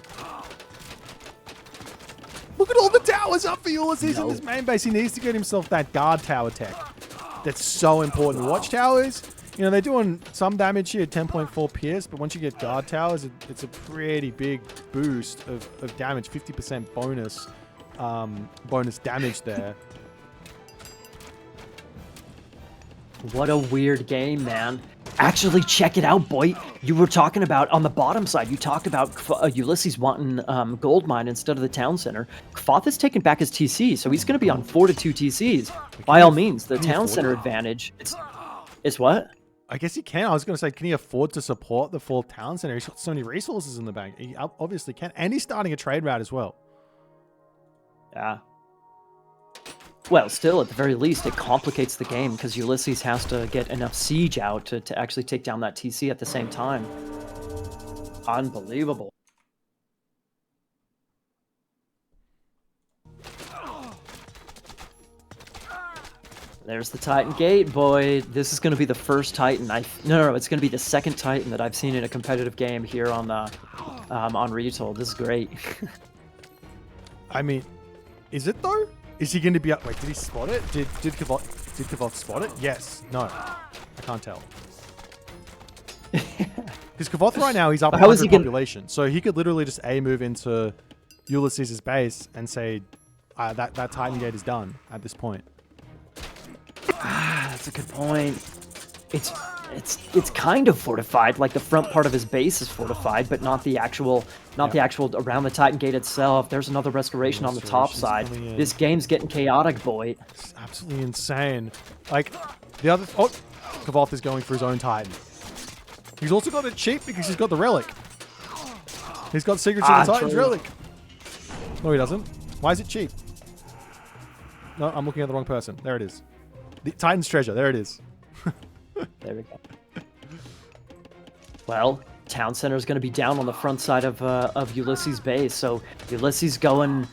Look at all the towers up for Ulysses in his main base. He needs to get himself that guard tower tech. That's so important. Watchtowers, they're doing some damage here, 10.4 pierce, but once you get guard towers, it's a pretty big boost of damage, 50% bonus damage there. What a weird game, man. Actually, check it out, Boit. You were talking about, on the bottom side, you talked about Ulysses wanting gold mine instead of the town center. Kvoth has taken back his TC, so he's going to be on 4-2 TCs. By all means, the town center advantage. It's what? I guess he can. I was going to say, can he afford to support the full town center? He's got so many resources in the bank. He obviously can. And he's starting a trade route as well. Yeah. Well, still, at the very least, it complicates the game because Ulysses has to get enough siege out to actually take down that TC at the same time. Unbelievable. There's the Titan Gate, boy. This is going to be the first Titan. No, it's going to be the second Titan that I've seen in a competitive game here on Retold. This is great. I mean, is it though? Is he going to be up? Wait, did he spot it? Did Kvoth spot it? Yes. No. I can't tell. Because Kvoth right now, he's up 100 population. So he could literally just move into Ulysses' base and say, that Titan Gate is done at this point. That's a good point. It's kind of fortified, like the front part of his base is fortified, but not the actual around the Titan Gate itself. There's another restoration on the top side. This game's getting chaotic, boy. It's absolutely insane. Like the other Kvoth is going for his own Titan. He's also got it cheap because he's got the relic. He's got secrets of the Titan's relic. No, he doesn't. Why is it cheap? No, I'm looking at the wrong person. There it is. The Titan's treasure. There it is. There we go. Well, town center is going to be down on the front side of Ulysses' base, so Ulysses going.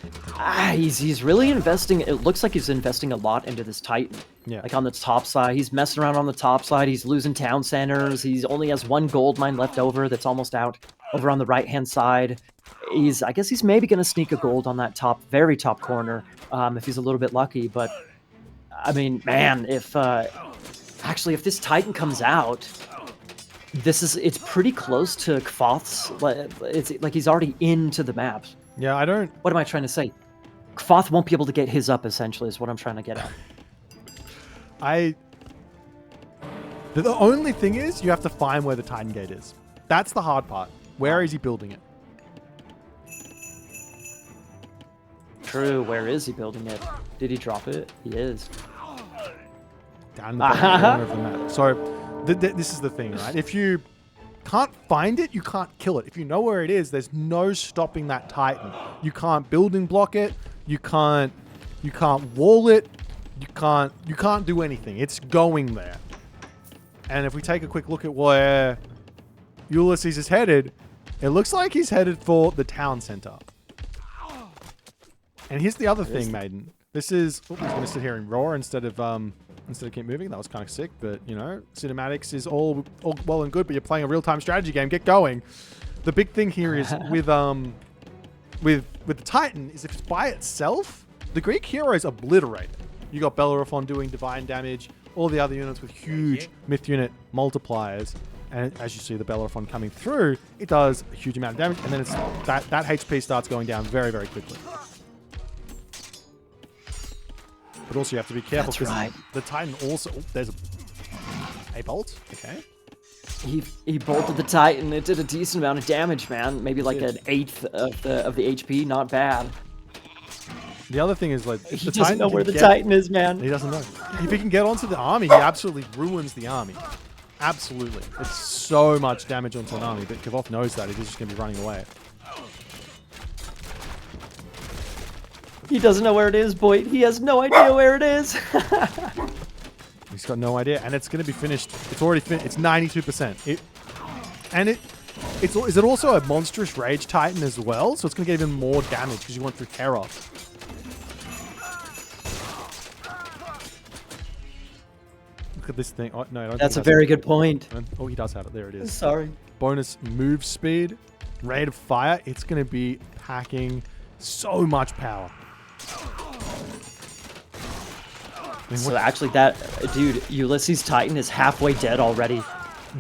He's really investing. It looks like he's investing a lot into this Titan. Yeah. Like on the top side, he's messing around on the top side. He's losing town centers. He only has 1 gold mine left over. That's almost out. Over on the right hand side, I guess he's maybe going to sneak a gold on that very top corner if he's a little bit lucky. But I mean, man, if this Titan comes out, it's pretty close to Kvoth's. It's like he's already into the map. Yeah, What am I trying to say? Kvoth won't be able to get his up, essentially, is what I'm trying to get at. The only thing is, you have to find where the Titan Gate is. That's the hard part. Where is he building it? True. Where is he building it? Did he drop it? He is. down in the bottom corner of the map. So this is the thing, right? If you can't find it, you can't kill it. If you know where it is, there's no stopping that Titan. You can't building block it. You can't wall it. You can't do anything. It's going there. And if we take a quick look at where Ulysses is headed, it looks like he's headed for the town center. And here's the other thing, Maiden. This is... Oh, he's going to sit here and roar instead of keep moving. That was kind of sick, but, you know, cinematics is all well and good, but you're playing a real-time strategy game. Get going. The big thing here is with the Titan is if it's by itself, the Greek heroes obliterate. You got Bellerophon doing divine damage, all the other units with huge myth unit multipliers. And as you see the Bellerophon coming through, it does a huge amount of damage, and then it's that HP starts going down very, very quickly. But also you have to be careful because the Titan also... Oh, there's a bolt. Okay. He bolted the Titan. It did a decent amount of damage, man. Maybe like an eighth of the HP. Not bad. The other thing is, like, he doesn't know where the Titan is, man. He doesn't know. If he can get onto the army, he absolutely ruins the army. Absolutely. It's so much damage onto an army, but Kvoth knows that. He's just going to be running away. He doesn't know where it is, Boit. He has no idea where it is. He's got no idea, and it's going to be finished. It's already finished. It's 92%. Is it also a monstrous rage Titan as well? So it's going to get even more damage because you went through terror. Look at this thing. Oh, no, I don't That's a very good point. Oh, he does have it. There it is. Sorry. Bonus move speed, rate of fire. It's going to be packing so much power. So actually dude, Ulysses' Titan is halfway dead already.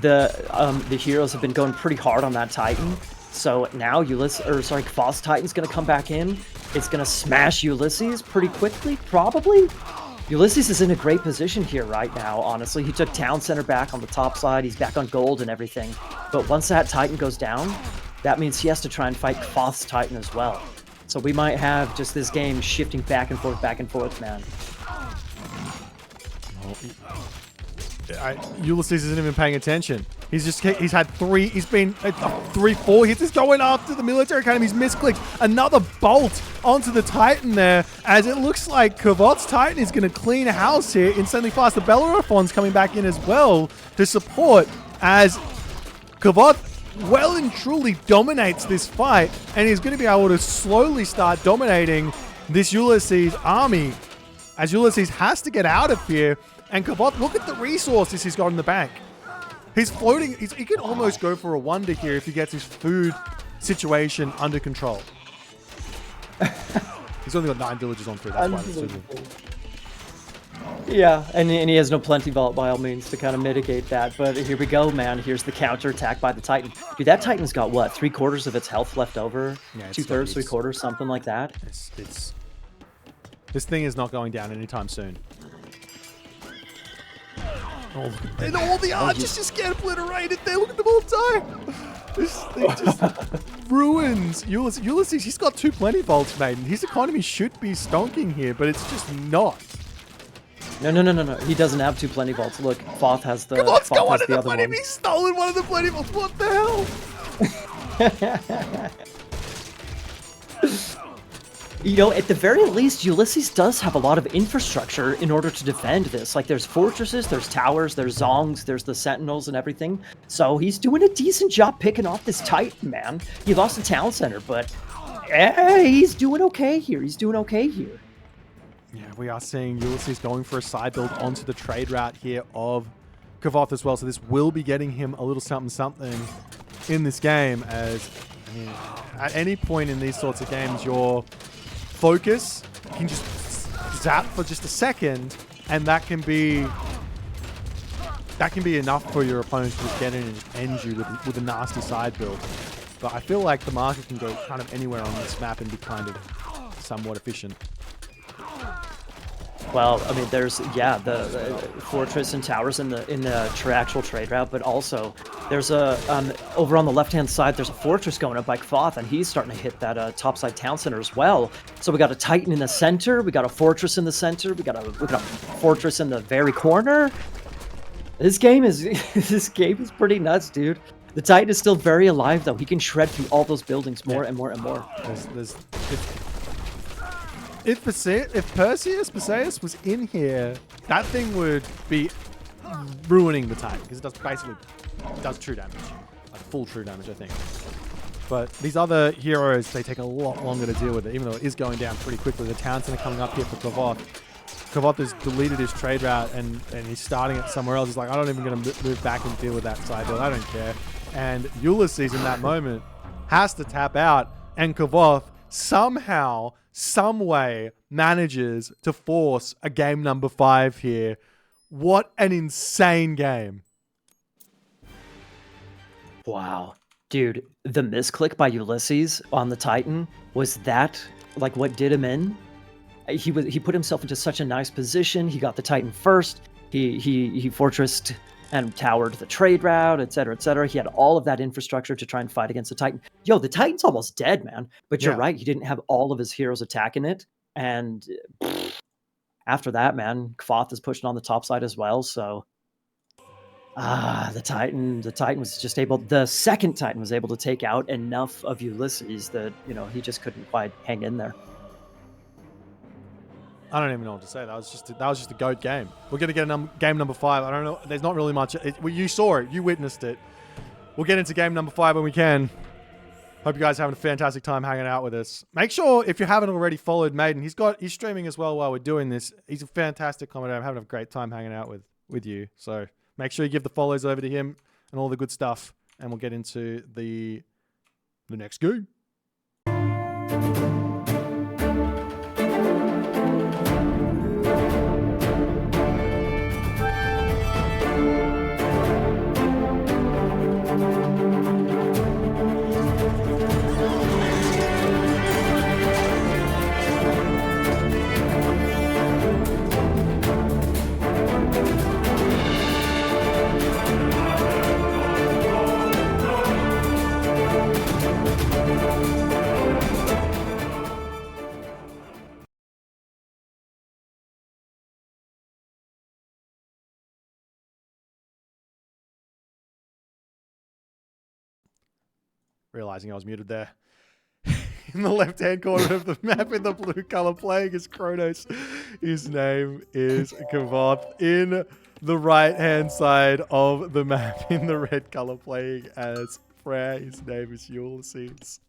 The heroes have been going pretty hard on that Titan. So now Kvoth's Titan's gonna come back in. It's gonna smash Ulysses pretty quickly, probably. Ulysses is in a great position here right now, honestly. He took town center back on the top side. He's back on gold and everything. But once that Titan goes down, that means he has to try and fight Kvoth's Titan as well. So we might have just this game shifting back and forth, man. Ulysses isn't even paying attention. He's had 3 4 hits. He's going after the military academy. He's misclicked. Another bolt onto the Titan there, as it looks like Kvoth's Titan is going to clean house here instantly fast. The Bellerophon's coming back in as well to support, as Kvoth well and truly dominates this fight, and he's going to be able to slowly start dominating this Ulysses army, as Ulysses has to get out of here. And Kvoth, look at the resources he's got in the bank. He's floating. He can almost go for a wonder here if he gets his food situation under control. He's only got 9 villages on 3. That's why it's too. Yeah, and he has no plenty vault by all means to kind of mitigate that. But here we go, man. Here's the counter attack by the Titan. Dude, that Titan's got what, 3/4 of its health left over? Yeah, 2/3, 3/4, something like that. This thing is not going down anytime soon. Oh, and all the archers just get obliterated there. Look at them all die. This thing just ruins Ulysses. Ulysses, he's got 2 plenty vaults, mate. His economy should be stonking here, but it's just not. No. He doesn't have 2 plenty vaults. Look, Kvoth has the other one. He's stolen one of the plenty vaults. What the hell? You know, at the very least, Ulysses does have a lot of infrastructure in order to defend this. Like, there's fortresses, there's towers, there's zongs, there's the sentinels and everything. So he's doing a decent job picking off this Titan, man. He lost the town center, but he's doing okay here. Yeah, we are seeing Ulysses going for a side build onto the trade route here of Kvoth as well. So this will be getting him a little something in this game, as I mean, at any point in these sorts of games, your focus can just zap for just a second, and that can be enough for your opponent to just get in and just end you with a nasty side build. But I feel like the market can go kind of anywhere on this map and be kind of somewhat efficient. Well, I mean, there's the fortress and towers in the actual trade route, but also There's a over on the left-hand side. There's a fortress going up by Kvoth, and he's starting to hit that topside town center as well. So we got a Titan in the center. We got a fortress in the center. We got a fortress in the very corner. This game is this game is pretty nuts, dude. The Titan is still very alive, though. He can shred through all those buildings more and more and more. If Perseus was in here, that thing would be ruining the Titan because it does true damage, like full true damage, I think. But these other heroes, they take a lot longer to deal with it, even though it is going down pretty quickly. The town center coming up here for Kvoth. Kvoth has deleted his trade route and he's starting it somewhere else. He's like, I'm not even going to move back and deal with that side build. I don't care. And Ulysses in that moment has to tap out, and Kvoth somehow, some way manages to force a game number 5 here. What an insane game. Wow. Dude, the misclick by Ulysses on the Titan, was that like what did him in? He put himself into such a nice position. He got the Titan first. He fortressed and towered the trade route, et cetera, et cetera. He had all of that infrastructure to try and fight against the Titan. Yo, the Titan's almost dead, man. But you're right. He didn't have all of his heroes attacking it. And after that, man, Kvoth is pushing on the top side as well. So the Titan was just able, the second Titan was able to take out enough of Ulysses that, he just couldn't quite hang in there. I don't even know what to say. That was just a GOAT game. We're going to get game number 5. I don't know. There's not really much. You saw it. You witnessed it. We'll get into game number 5 when we can. Hope you guys are having a fantastic time hanging out with us. Make sure, if you haven't already followed Maiden, he's streaming as well while we're doing this. He's a fantastic commentator. I'm having a great time hanging out with you. So make sure you give the follows over to him and all the good stuff. And we'll get into the next game. Realizing I was muted there. In the left-hand corner of the map in the blue color playing as Kronos. His name is Kvoth. In the right-hand side of the map in the red color playing as Freya. His name is Ulysses.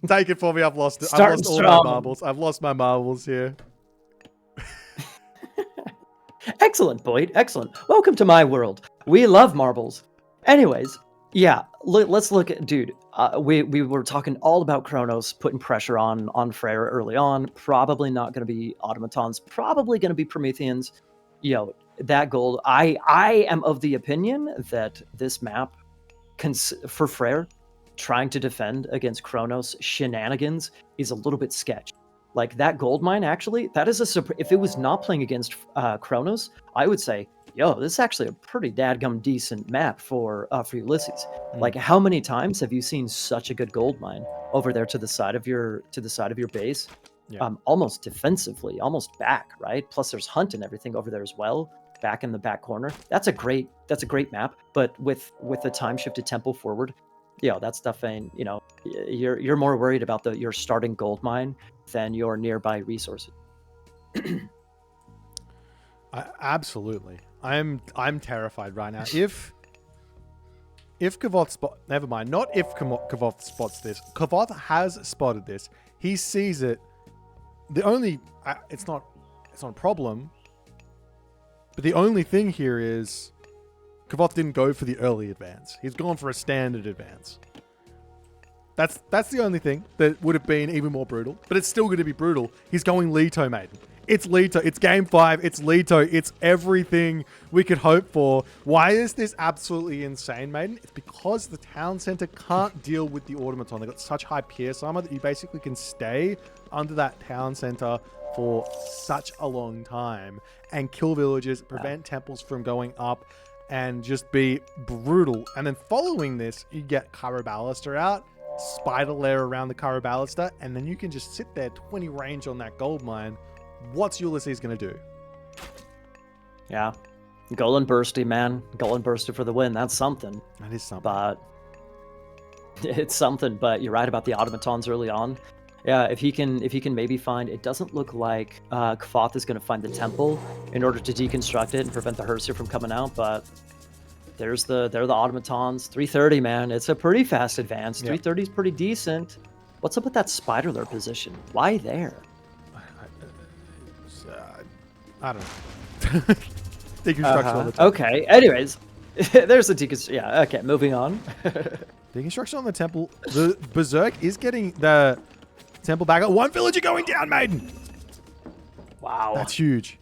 Take it for me. I've lost it. I've lost all my marbles. I've lost my marbles here. Excellent, Boit. Excellent. Welcome to my world. We love marbles. Anyways, yeah, let's look at, dude, we were talking all about Kronos putting pressure on Freyr early on. Probably not going to be automatons. Probably going to be Prometheans. That gold. I am of the opinion that this map, for Freyr, trying to defend against Kronos shenanigans is a little bit sketch. Like that gold mine, actually, that is if it was not playing against Kronos, I would say, yo, this is actually a pretty dadgum decent map for Ulysses. Like, how many times have you seen such a good gold mine over there to the side of your base? Yeah. Almost defensively, almost back, right? Plus there's Hunt and everything over there as well, back in the back corner. That's a great map. But with the time shifted tempo forward, that stuff ain't, you're more worried about your starting gold mine than your nearby resources. Absolutely. I'm terrified right now. If Kvoth never mind, not if Kvoth spots this. Kvoth has spotted this. He sees it. It's not a problem. But the only thing here is Kvoth didn't go for the early advance. He's gone for a standard advance. That's the only thing that would have been even more brutal. But it's still going to be brutal. He's going Leto, Maiden. It's Leto. It's game 5. It's Leto. It's everything we could hope for. Why is this absolutely insane, Maiden? It's because the town center can't deal with the automaton. They've got such high pierce armor that you basically can stay under that town center for such a long time and kill villagers, prevent temples from going up. and just be brutal. And then following this, you get Caraballister out, Spider Lair around the Caraballister, and then you can just sit there 20 range on that gold mine. What's Ulysses going to do? Yeah. Golden Bursty, man. Golden Bursty for the win. That's something. That is something. But it's something, but you're right about the automatons early on. Yeah, if he can maybe find, it doesn't look like Kvoth is going to find the temple in order to deconstruct it and prevent the Hersier from coming out, but they're the automatons. 330, man. It's a pretty fast advance. 330 is pretty decent. What's up with that spider lair position? Why there? I don't know. Deconstruction on the temple. Okay, anyways. There's a deconstruction. Yeah, okay, moving on. Deconstruction on the temple. The Berserk is getting the temple back up. One villager going down, Maiden. Wow. That's huge.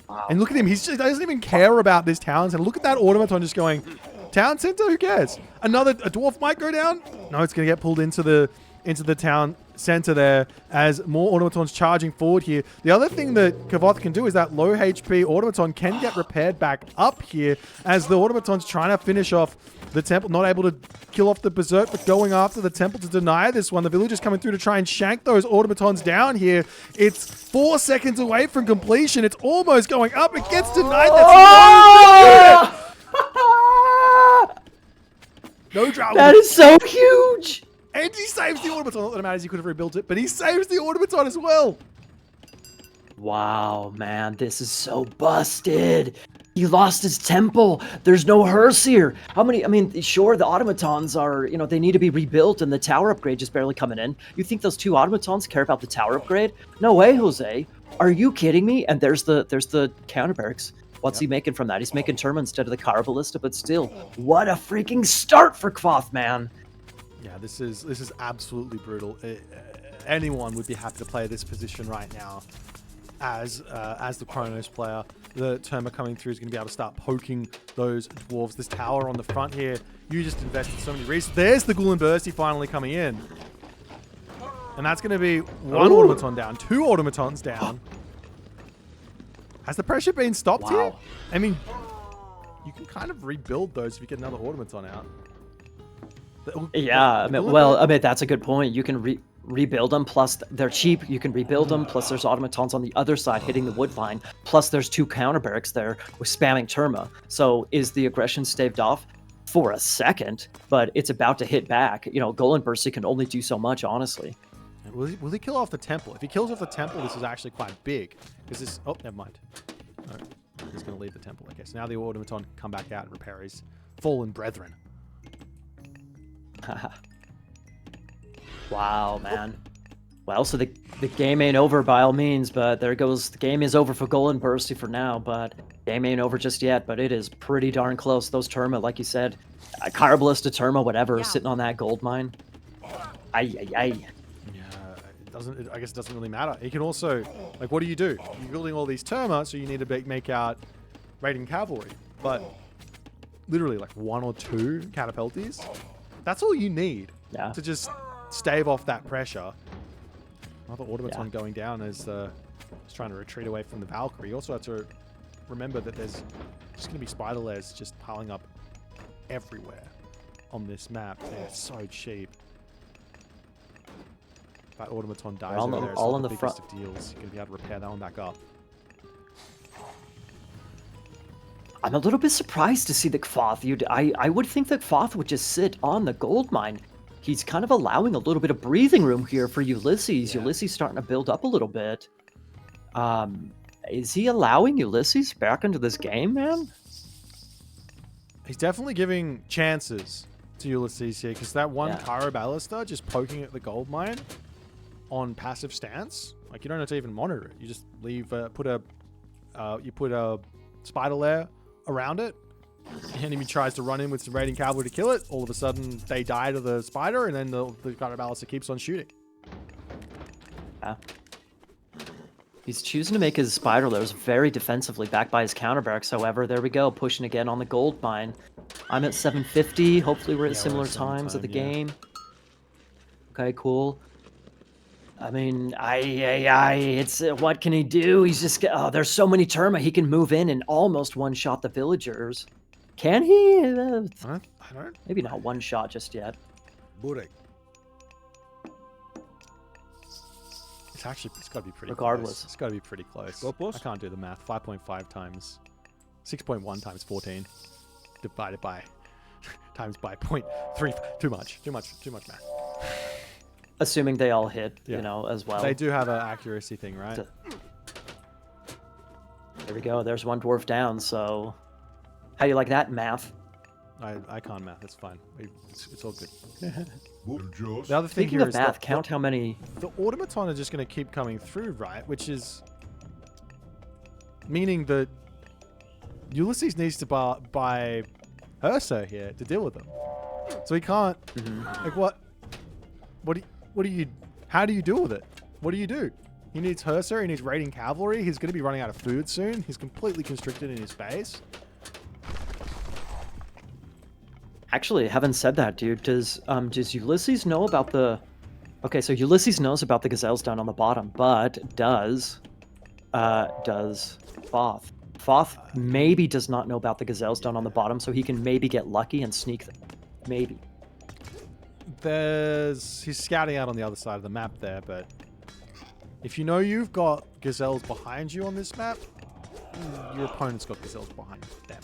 Wow. And look at him. He doesn't even care about this town center. Look at that automaton just going, town center? Who cares? A dwarf might go down. No, it's going to get pulled into the town center there as more automatons charging forward here. The other thing that Kvoth can do is that low HP automaton can get repaired back up here as the automaton's trying to finish off the temple, not able to kill off the Berserk, but going after the temple to deny this one. The villagers coming through to try and shank those automatons down here. It's 4 seconds away from completion. It's almost going up. It gets denied. No drama. That is so huge. And he saves the automaton. Not that it matters, he could have rebuilt it, but he saves the automaton as well. Wow, man, this is so busted. He lost his temple. There's no Hersier. How many? I mean, sure, the automatons are, they need to be rebuilt, and the tower upgrade is barely coming in. You think those 2 automatons care about the tower upgrade? No way, Jose. Are you kidding me? And there's the counter barracks. What's he making from that? He's making Terma instead of the Carballista, but still, what a freaking start for Kvoth, man. Yeah, this is absolutely brutal. Anyone would be happy to play this position right now as the Chronos player. The Terma coming through is going to be able to start poking those dwarves. This tower on the front here, you just invested so many resources. There's the Ghoul and Bursty finally coming in. And that's going to be 1 automaton down, 2 automatons down. Has the pressure been stopped here? I mean, you can kind of rebuild those if you get another automaton out. Yeah, I mean, that's a good point. You can rebuild them, plus they're cheap. You can rebuild them, plus there's automatons on the other side hitting the wood line, plus there's 2 counter barracks there with spamming Terma. So is the aggression staved off? For a second, but it's about to hit back. Golden Bursty can only do so much, honestly. Will he kill off the temple? If he kills off the temple, this is actually quite big. Because this... Oh, never mind. No, he's going to leave the temple. Okay, so now the automaton can come back out and repair his fallen brethren. Wow, man. Well, so the game ain't over by all means, but there goes, the game is over for Golden Bursty for now, but game ain't over just yet, but it is pretty darn close. Those Terma, like you said, Carballista Terma, whatever, sitting on that gold mine. Ay. Yeah, I guess it doesn't really matter. You can also, like, what do? You're building all these Terma, so you need to make out raiding cavalry, but literally like 1 or 2 catapulties. That's all you need to just stave off that pressure. Another automaton going down as he's trying to retreat away from the Valkyrie. You also have to remember that there's just going to be spider lairs just piling up everywhere on this map. They're so cheap. That automaton dies over there. It's not the biggest of deals. You're going to be able to repair that one back up. I'm a little bit surprised to see the Kvoth. I would think that Kvoth would just sit on the gold mine. He's kind of allowing a little bit of breathing room here for Ulysses. Yeah. Ulysses starting to build up a little bit. Is he allowing Ulysses back into this game, man? He's definitely giving chances to Ulysses here, because that one Caraballister just poking at the gold mine on passive stance, like, you don't have to even monitor it. You just leave, put a spider lair around it. The enemy tries to run in with some raiding cavalry to kill it. All of a sudden, they die to the spider, and then the Caraballister keeps on shooting. Yeah. He's choosing to make his spider lairs very defensively, backed by his counter barracks. However, there we go, pushing again on the gold mine. I'm at 750. Hopefully, we're at similar times of the game. Okay, cool. I mean, it's what can he do? He's just there's so many Terma he can move in and almost one-shot the villagers. Can he? I don't. Maybe not one shot just yet. Boit. It's got to be pretty Regardless. close. It's got to be pretty close. Skopos? I can't do the math. 5.5 times 6.1 times 14 divided by times by 0.3. Too much math. Assuming they all hit, Yeah. you know, as well. They do have an accuracy thing, right? There we go. There's one dwarf down. So, how do you like that math? I can't math. It's fine. It's all good. Burgos. The other thing Speaking here of is math, that count how many. the automaton are just going to keep coming through, right? Which is meaning that Ulysses needs to buy Ursa here to deal with them. So he can't. Like what? What do you? How do you deal with it? What do you do? He needs Herser. He needs raiding cavalry. He's going to be running out of food soon. He's completely constricted in his base. Actually, having said that, dude, does Ulysses know about the? Okay, so Ulysses knows about the gazelles down on the bottom, but does Kvoth? Kvoth maybe does not know about the gazelles down on the bottom, so he can maybe get lucky and sneak them. Maybe. He's scouting out on the other side of the map there, but if you know you've got gazelles behind you on this map, your opponent's got gazelles behind them.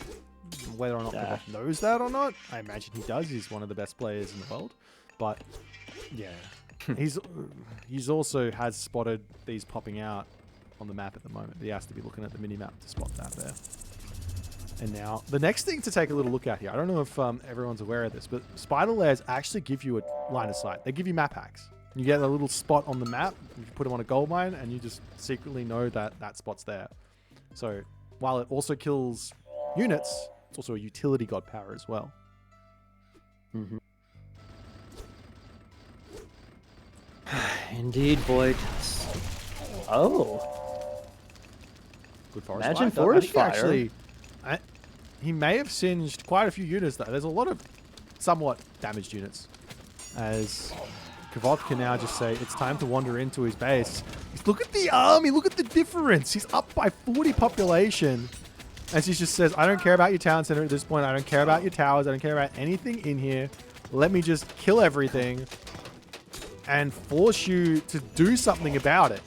Whether or not Kvoth knows that or not, I imagine he does. He's one of the best players in the world. But yeah, he's also has spotted these popping out on the map at the moment. He has to be looking at the mini map to spot that there. And now the next thing to take a little look at here. I don't know if everyone's aware of this, but spider lairs actually give you a line of sight. They give you map hacks. You get a little spot on the map. You put them on a gold mine, and you just secretly know that that spot's there. So while it also kills units, it's also a utility god power as well. Mm-hmm. Indeed, Boit. Oh. Good forest Imagine fire. forest fire. Actually, he may have singed quite a few units though. There's a lot of somewhat damaged units. As Kvoth can now just say, it's time to wander into his base. Look at the army. Look at the difference. He's up by 40 population. As he just says, I don't care about your town center at this point. I don't care about your towers. I don't care about anything in here. Let me just kill everything and force you to do something about it.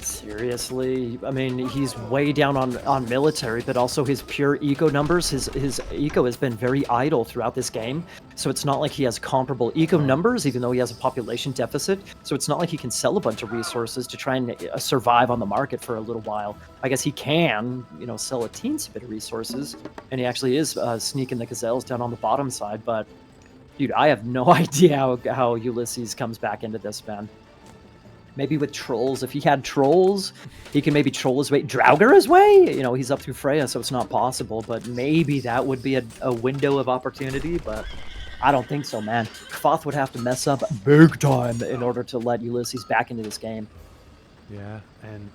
Seriously, I mean, he's way down on military, but also his pure eco numbers. His eco has been very idle throughout this game, so it's not like he has comparable eco numbers, even though he has a population deficit. So it's not like he can sell a bunch of resources to try and survive on the market for a little while. I guess he can, you know, sell a teensy bit of resources, and he actually is sneaking the gazelles down on the bottom side. But dude, I have no idea how Ulysses comes back into this, man. Maybe with trolls. If he had trolls, he can maybe troll his way. Draugr his way? You know, he's up through Freya, so it's not possible. But maybe that would be a window of opportunity. But I don't think so, man. Kvoth would have to mess up big time in order to let Ulysses back into this game. Yeah, and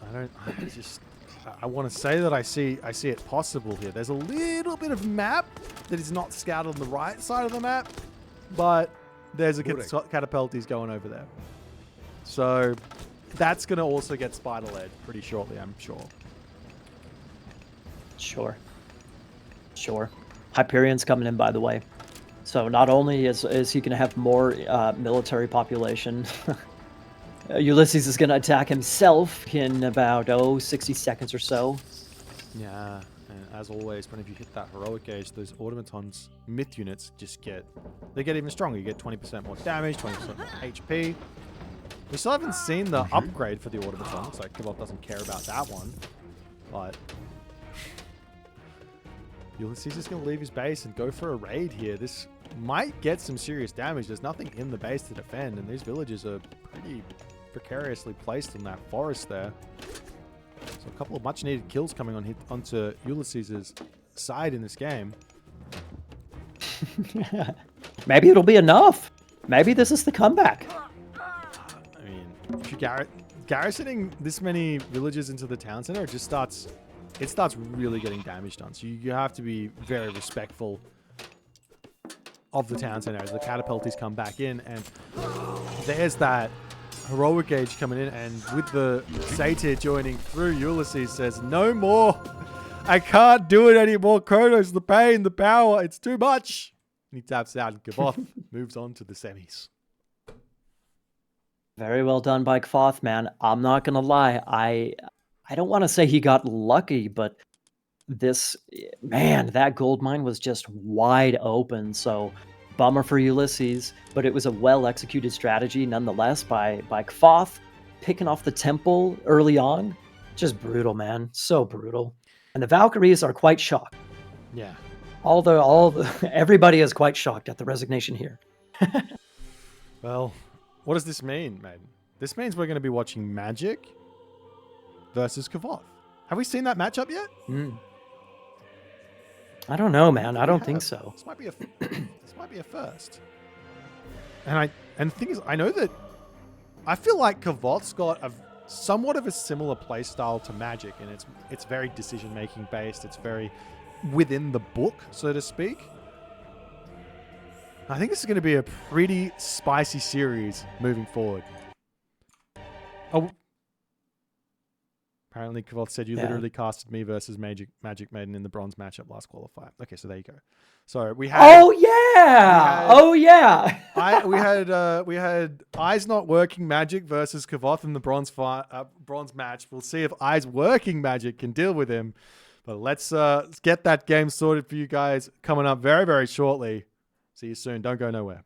I want to say that I see it possible here. There's a little bit of map that is not scouted on the right side of the map, but there's a catapulties going over there. So that's going to also get spider-led pretty shortly, I'm sure. Sure. Hyperion's coming in, by the way. So not only is he going to have more military population, Ulysses is going to attack himself in about, 60 seconds or so. Yeah, and as always, whenever you hit that heroic gauge, those automatons, myth units, they get even stronger. You get 20% more damage, 20% more HP. We still haven't seen the upgrade for the automaton. Looks like Kvoth doesn't care about that one. But Ulysses is going to leave his base and go for a raid here. This might get some serious damage. There's nothing in the base to defend, and these villages are pretty precariously placed in that forest there. So a couple of much-needed kills coming onto Ulysses' side in this game. Maybe it'll be enough. Maybe this is the comeback. If you garrisoning this many villages into the town center, it starts really getting damage done. So you have to be very respectful of the town center as the catapulties come back in, and there's that heroic gauge coming in, and with the satyr joining through, Ulysses says, no more I can't do it anymore, Kronos. The pain, the power, it's too much. And he taps out, and Kvoth moves on to the semis. Very well done by Kvoth, man. I'm not gonna lie. I don't want to say he got lucky, but that gold mine was just wide open. So bummer for Ulysses, but it was a well-executed strategy nonetheless by Kvoth, picking off the temple early on. Just brutal, man. So brutal. And the Valkyries are quite shocked. Yeah. Everybody is quite shocked at the resignation here. Well, what does this mean, man? This means we're going to be watching Magic versus Kvoth. Have we seen that matchup yet? I don't know, man. I don't think so. This might be a first. And the thing is, I know that I feel like Kvoth's got somewhat of a similar play style to Magic, and it's very decision making based. It's very within the book, so to speak. I think this is going to be a pretty spicy series moving forward. Oh, apparently Kvoth said you literally casted me versus Magic Maiden in the bronze matchup last qualifier. Okay, so there you go. So we had. Oh yeah. We had Eyes Not Working Magic versus Kvoth in the bronze match. We'll see if Eyes Working Magic can deal with him. But let's get that game sorted for you guys coming up very, very shortly. See you soon. Don't go nowhere.